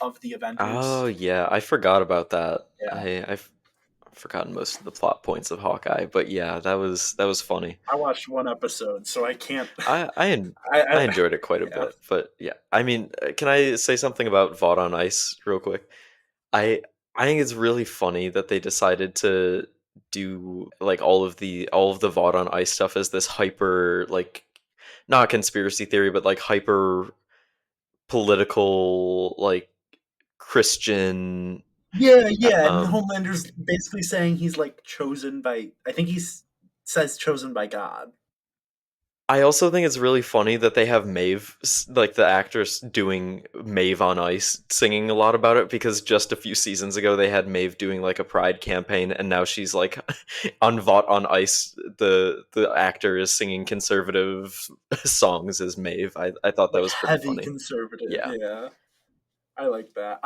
of the Avengers. Oh yeah, I forgot about that. Yeah. I've forgotten most of the plot points of Hawkeye, but yeah, that was funny. I watched one episode, so I can't. I enjoyed it quite a bit, but yeah, I mean, can I say something about VOD on Ice real quick? I think it's really funny that they decided to do like all of the VOD on Ice stuff as this hyper, like, not conspiracy theory, but like hyper political, like Christian. Yeah, and Homelander's basically saying he's like chosen by. I think he says chosen by God. I also think it's really funny that they have Maeve, like the actress, doing Maeve on Ice, singing a lot about it, because just a few seasons ago they had Maeve doing like a Pride campaign, and now she's like on Vought on Ice. The actor is singing conservative songs as Maeve. I thought that was pretty Heavy funny. conservative. Yeah. Yeah. I like that.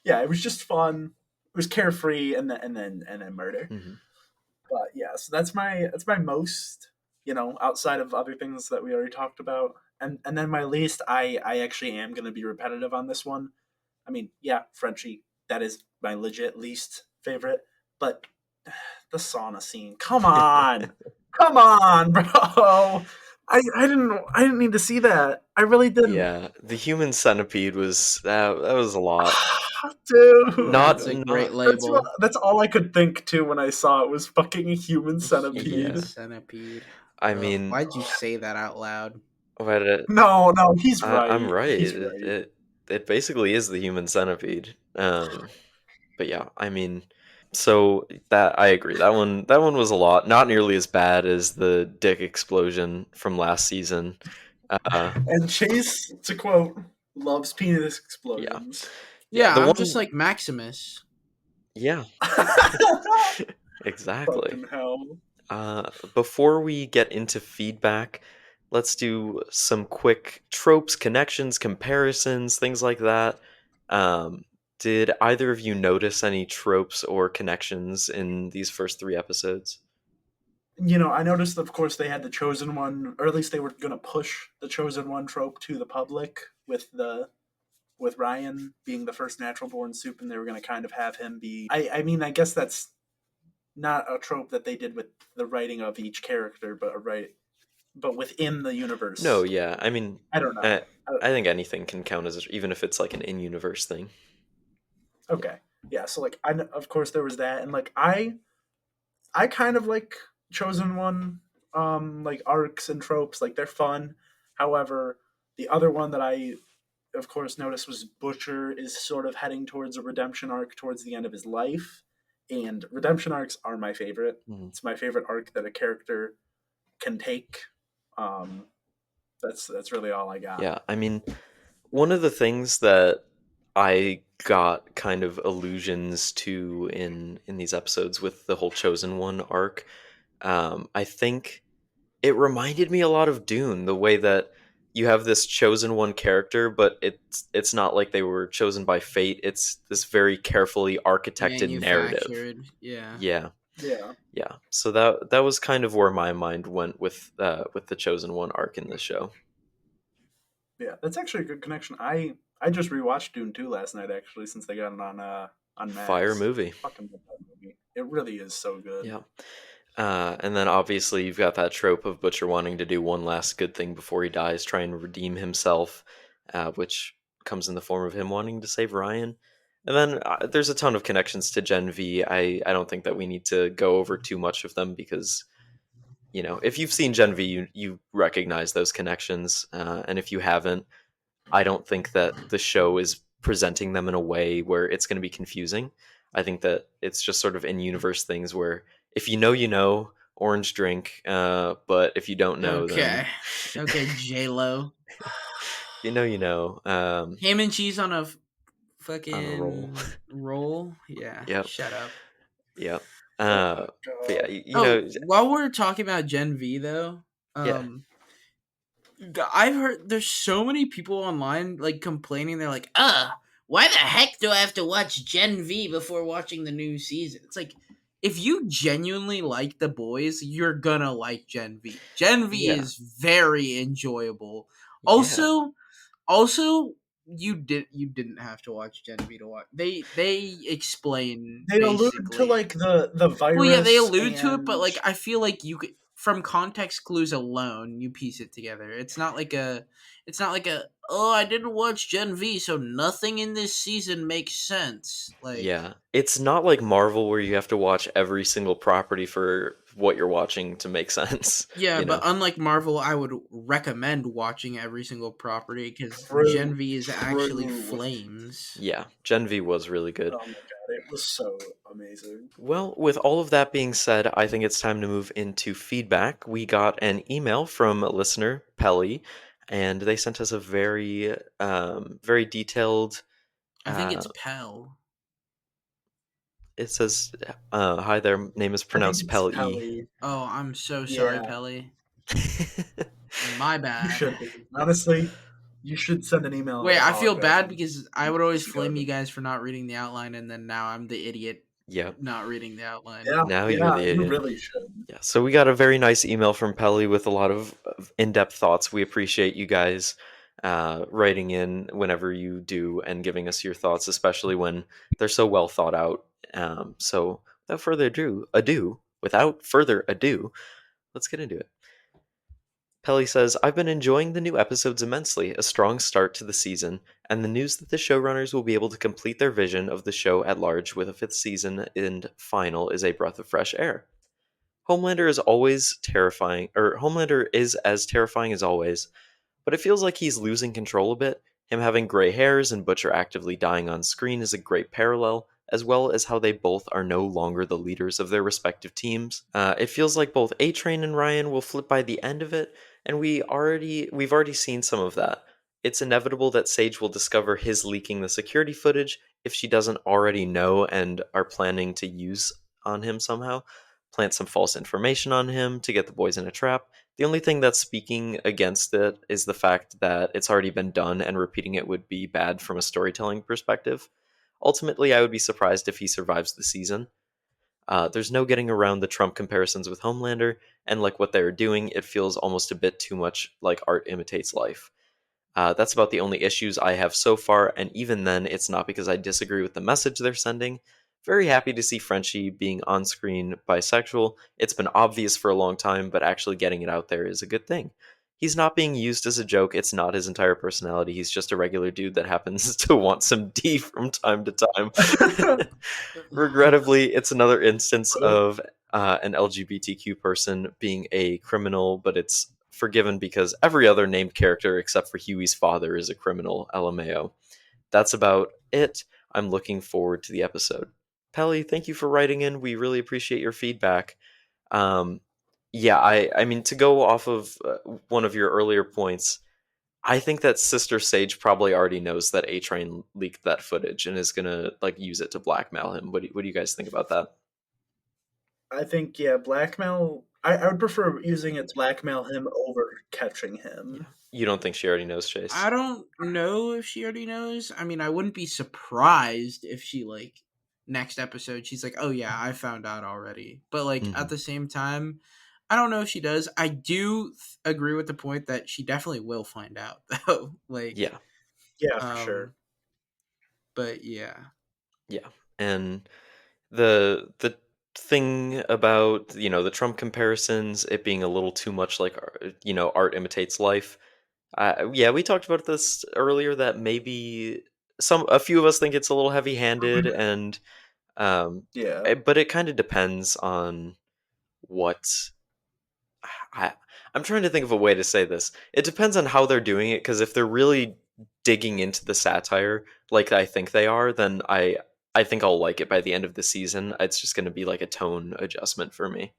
Yeah, it was just fun. It was carefree and then murder. Mhm. But yeah, so that's my most, outside of other things that we already talked about. And then my least, I actually am gonna be repetitive on this one. I mean, yeah, Frenchie, that is my legit least favorite. But the sauna scene. Come on. Come on, bro. I didn't need to see that. I really didn't. Yeah, the human centipede was that was a lot. Dude. Not That's a not great That's, label. that's all I could think too when I saw it was fucking a human centipede. Human Yeah. centipede. I Ugh, mean, why'd you say that out loud? but No, he's right. I'm right. He's It, right. it basically is the human centipede. But yeah, I mean, so that I agree. That one was a lot. Not nearly as bad as the dick explosion from last season. And Chase, to quote, loves penis Yeah. explosions. Yeah, the I'm one, just like Maximus. yeah, exactly. Fucking hell. Before we get into feedback, let's do some quick tropes, connections, comparisons, things like that. Did either of you notice any tropes or connections in these first 3 episodes? I noticed, of course, they had the Chosen One, or at least they were going to push the Chosen One trope to the public with Ryan being the first natural born soup, and they were going to kind of have him be. I mean, I guess that's not a trope that they did with the writing of each character, but within the universe. No, yeah. I mean, I don't know. I think anything can count as, even if it's like an in-universe thing. Okay, yeah. So like, of course there was that, and like I kind of like Chosen One, like arcs and tropes. Like they're fun. However, the other one that I, of course, noticed was Butcher is sort of heading towards a redemption arc towards the end of his life, and redemption arcs are my favorite. Mhm. It's my favorite arc that a character can take. That's really all I got. Yeah, I mean, one of the things that I got kind of allusions to in these episodes with the whole Chosen One arc, I think it reminded me a lot of Dune, the way that you have this chosen one character, but it's not like they were chosen by fate. It's this very carefully architected narrative. Manufactured, yeah. Yeah, Yeah. So that was kind of where my mind went with the Chosen One arc in this show. Yeah, that's actually a good connection. I just rewatched Dune 2 last night, actually, since they got it on Max. Fire movie. Fucking love that movie. It really is so good. Yeah. And then obviously you've got that trope of Butcher wanting to do one last good thing before he dies, try and redeem himself, which comes in the form of him wanting to save Ryan. And then there's a ton of connections to Gen V. I don't think that we need to go over too much of them because, if you've seen Gen V, you recognize those connections. And if you haven't, I don't think that the show is presenting them in a way where it's going to be confusing. I think that it's just sort of in-universe things where if you know, you know, orange drink, but if you don't know, then... Okay, J-Lo. you know. Ham and cheese on a fucking On a roll. roll? Yeah. Yep. Shut up. Yep. Oh, But yeah, you Oh, know... while we're talking about Gen V, though, Yeah. I've heard there's so many people online like complaining. They're like, why the heck do I have to watch Gen V before watching the new season? It's like, if you genuinely like The Boys, you're gonna like Gen V. Gen V Yeah. is very enjoyable. Yeah. Also, you didn't have to watch Gen V to watch. They explain. They allude basically- to like the virus. Well, yeah, they allude to it, but and- like I feel like you could, from context clues alone, you piece it together. It's not like a oh, I didn't watch Gen V, so nothing in this season makes sense. Like, Yeah. It's not like Marvel where you have to watch every single property for what you're watching to make sense. yeah, you but know? unlike Marvel, I would recommend watching every single property because True, Gen V is actually true. flames. Yeah, Gen V was really good. Oh my It was so amazing. Well, with all of that being said, I think it's time to move into feedback. We got an email from a listener, Pelly, and they sent us a very, very detailed. I think it's Pell. It says, "Hi there, name is I think pronounced it's Pelly." Pelly. Oh, I'm so sorry, Yeah. Pelly. My You bad. should be. Honestly, you should send an email. Wait, I feel bad apologizing. because I would always Just flame go. you guys for not reading the outline, and then now I'm the idiot Yep. not reading the outline. Yeah, Now you're the you idiot. really should. Yeah, so we got a very nice email from Pelly with a lot of in-depth thoughts. We appreciate you guys writing in whenever you do and giving us your thoughts, especially when they're so well thought out. So without further ado, let's get into it. Pelly says, I've been enjoying the new episodes immensely, a strong start to the season, and the news that the showrunners will be able to complete their vision of the show at large with a 5th season and final is a breath of fresh air. Homelander is as terrifying as always, but it feels like he's losing control a bit. Him having gray hairs and Butcher actively dying on screen is a great parallel, as well as how they both are no longer the leaders of their respective teams. It feels like both A-Train and Ryan will flip by the end of it, and we've already seen some of that. It's inevitable that Sage will discover his leaking the security footage if she doesn't already know and are planning to use on him somehow. Plant some false information on him to get the boys in a trap. The only thing that's speaking against it is the fact that it's already been done and repeating it would be bad from a storytelling perspective. Ultimately, I would be surprised if he survives the season. There's no getting around the Trump comparisons with Homelander, and like what they're doing, it feels almost a bit too much like art imitates life. That's about the only issues I have so far, and even then, it's not because I disagree with the message they're sending. Very happy to see Frenchie being on screen bisexual. It's been obvious for a long time, but actually getting it out there is a good thing. He's not being used as a joke, it's not his entire personality, he's just a regular dude that happens to want some D from time to time. Regrettably, it's another instance of an LGBTQ person being a criminal, but it's forgiven because every other named character except for Huey's father is a criminal, LMAO. That's about it. I'm looking forward to the episode. Pelly, thank you for writing in. We really appreciate your feedback. Yeah, I mean, to go off of one of your earlier points, I think that Sister Sage probably already knows that A-Train leaked that footage and is gonna like use it to blackmail him. What do you guys think about that? I think, yeah, blackmail. I would prefer using it to blackmail him over catching him. You don't think she already knows, Chase? I don't know if she already knows. I mean, I wouldn't be surprised if she like next episode she's like, "Oh yeah, I found out already." But like at the same time, I don't know if she does. I do agree with the point that she definitely will find out though. Like Yeah, for sure. But yeah. And the thing about the Trump comparisons, it being a little too much like art imitates life. Yeah, we talked about this earlier that maybe a few of us think it's a little heavy-handed, and but it kind of depends on what. I'm trying to think of a way to say this. It depends on how they're doing it, because if they're really digging into the satire like I think they are, then I think I'll like it by the end of the season. It's just going to be like a tone adjustment for me.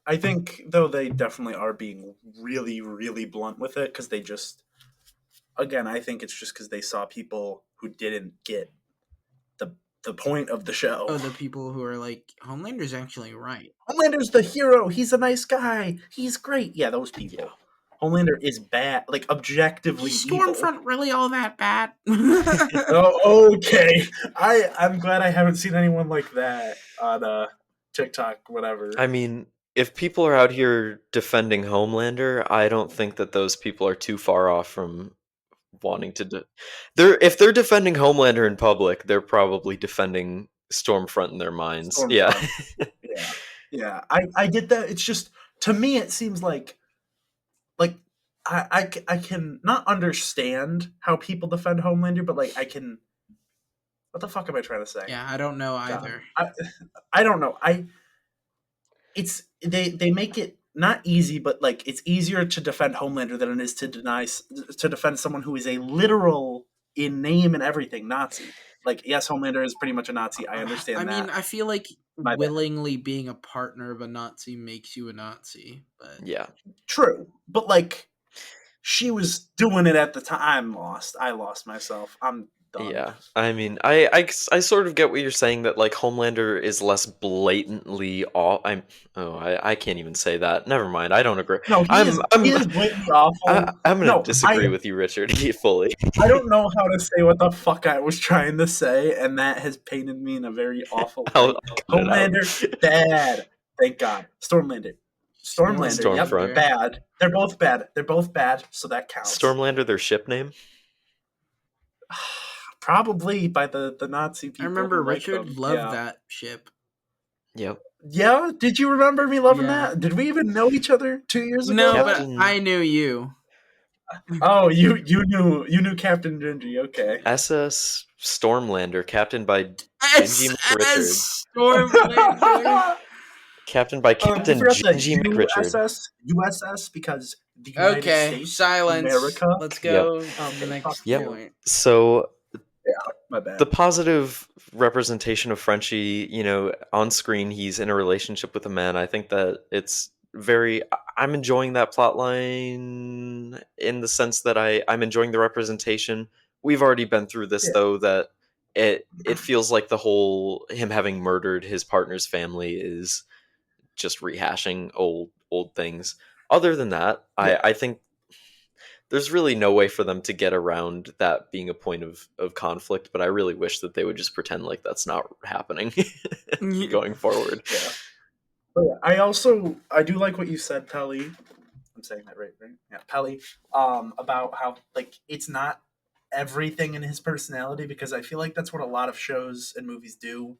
I think, though, they definitely are being really, really blunt with it because they just, again, I think it's just because they saw people who didn't get the point of the show. Oh, the people who are like, Homelander's actually right. Homelander's the hero. He's a nice guy. He's great. Yeah, those people. Yeah. Homelander is bad, like objectively Stormfront evil. really all that bad? Oh, okay. I'm glad I haven't seen anyone like that on TikTok, whatever. I mean, if people are out here defending Homelander, I don't think that those people are too far off from wanting to. If they're defending Homelander in public, they're probably defending Stormfront in their minds. Stormfront. Yeah. I get that. It's just, to me, it seems like I can not understand how people defend Homelander, but like I can. What the fuck am I trying to say? Yeah, I don't know either. I don't know. They make it not easy, but like it's easier to defend Homelander than it is to defend someone who is a literal, in name and everything, Nazi. Like, yes, Homelander is pretty much a Nazi. I understand I that. mean, I feel like My bad. willingly being a partner of a Nazi makes you a Nazi, but Yeah. True, but like, she was doing it at the time. I lost myself. I'm done. Yeah, I mean, I sort of get what you're saying, that like Homelander is less blatantly off. I can't even say that. Never mind. I don't agree. No, he I'm is blatantly awful. I'm gonna No, disagree with you, Richard, fully. I don't know how to say what the fuck I was trying to say, and that has painted me in a very awful I'll light. cut it out. Homelander, bad. Thank God. Stormlander, Stormfront. yep, bad. They're both bad. They're both bad, so that counts. Stormlander, their ship name? Probably by the Nazi people. I remember who like Richard them. loved Yeah. that ship. Yep. Yeah, did you remember me loving Yeah. that? Did we even know each other 2 years ago? No, Captain- but I knew you. Oh, you knew Captain Gingy. Okay. SS Stormlander, captained by Gingy McRichard. Stormlander. Captained by Captain you forgot the Gingy McRichard. USS because the United Okay, States, silence. America. Let's go to Okay, the next fuck Yep. point. So My bad. the positive representation of Frenchie, on screen, he's in a relationship with a man. I think that it's I'm enjoying that plot line in the sense that I'm enjoying the representation. We've already been through this, though, that it feels like the whole him having murdered his partner's family is just rehashing old things. Other than that, I think there's really no way for them to get around that being a point of conflict, but I really wish that they would just pretend like that's not happening going forward. Yeah. But yeah, I do like what you said, Pelly. I'm saying that right? Yeah, Pelly. About how like it's not everything in his personality, because I feel like that's what a lot of shows and movies do.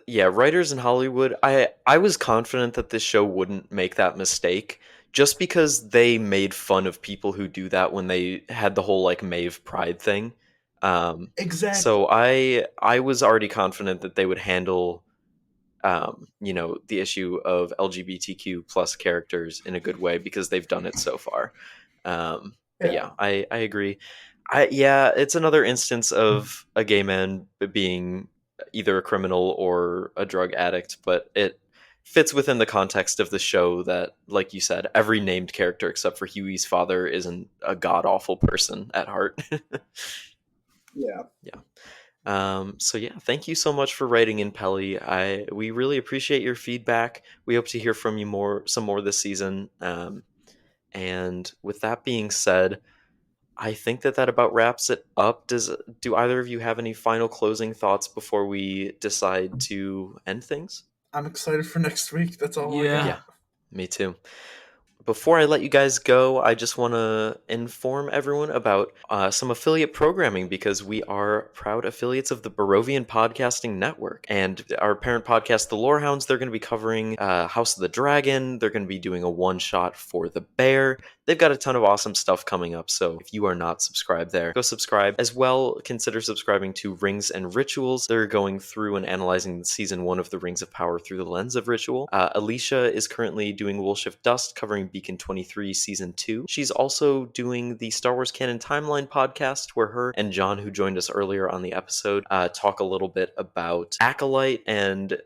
Yeah, writers in Hollywood, I was confident that this show wouldn't make that mistake, just because they made fun of people who do that when they had the whole like Maeve Pride thing. Exactly. So I was already confident that they would handle the issue of LGBTQ plus characters in a good way, because they've done it so far. But yeah, I agree. It's another instance of a gay man being either a criminal or a drug addict, but it fits within the context of the show that, like you said, every named character except for Huey's father isn't a god-awful person at heart. Yeah. So yeah, thank you so much for writing in, Pelly. We really appreciate your feedback. We hope to hear from you some more this season. And with that being said, I think that about wraps it up. Do either of you have any final closing thoughts before we decide to end things? I'm excited for next week. That's all I Yeah. got. Yeah, me too. Before I let you guys go, I just want to inform everyone about some affiliate programming, because we are proud affiliates of the Barovian Podcasting Network. And our parent podcast, The Lorehounds, they're going to be covering House of the Dragon. They're going to be doing a one-shot for The Bear. They've got a ton of awesome stuff coming up, so if you are not subscribed there, go subscribe. As well, consider subscribing to Rings and Rituals. They're going through and analyzing season 1 of the Rings of Power through the lens of ritual. Alicia is currently doing Woolshift Dust, covering Beacon 23 season 2. She's also doing the Star Wars Canon Timeline podcast, where her and John, who joined us earlier on the episode, talk a little bit about Acolyte, and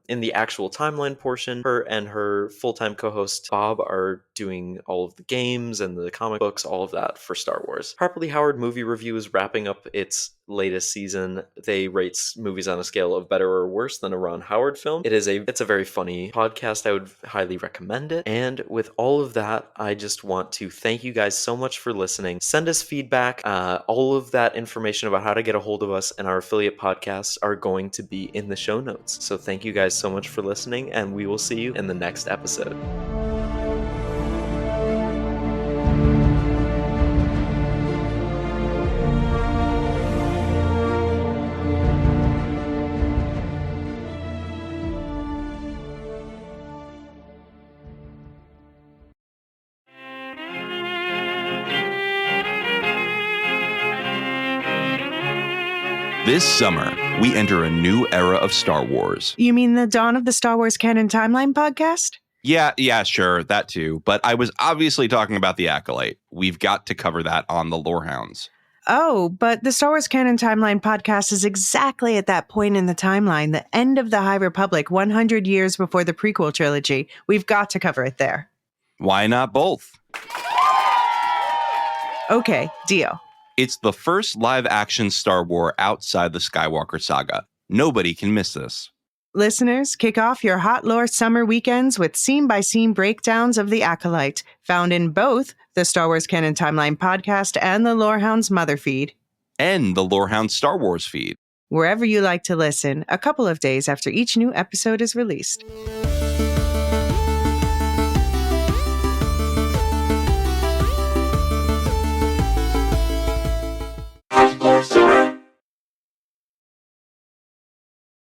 in the actual timeline portion, her and her full-time co-host Bob are doing all of the games and the comic books, all of that for Star Wars. Harperly Howard Movie Review is wrapping up its latest season. They rate movies on a scale of better or worse than a Ron Howard film. It's a very funny podcast. I would highly recommend it. And with all of that, I just want to thank you guys so much for listening. Send us feedback. All of that information about how to get a hold of us and our affiliate podcasts are going to be in the show notes. So thank you guys so much for listening, and we will see you in the next episode. This summer, we enter a new era of Star Wars. You mean the Dawn of the Star Wars Canon Timeline podcast? Yeah, sure, that too. But I was obviously talking about The Acolyte. We've got to cover that on the Lorehounds. Oh, but the Star Wars Canon Timeline podcast is exactly at that point in the timeline, the end of the High Republic, 100 years before the prequel trilogy. We've got to cover it there. Why not both? Okay, deal. It's the first live-action Star Wars outside the Skywalker saga. Nobody can miss this. Listeners, kick off your Hot Lore summer weekends with scene-by-scene breakdowns of The Acolyte, found in both the Star Wars Canon Timeline podcast and the Lorehounds Mother feed. And the Lorehound Star Wars feed. Wherever you like to listen, a couple of days after each new episode is released.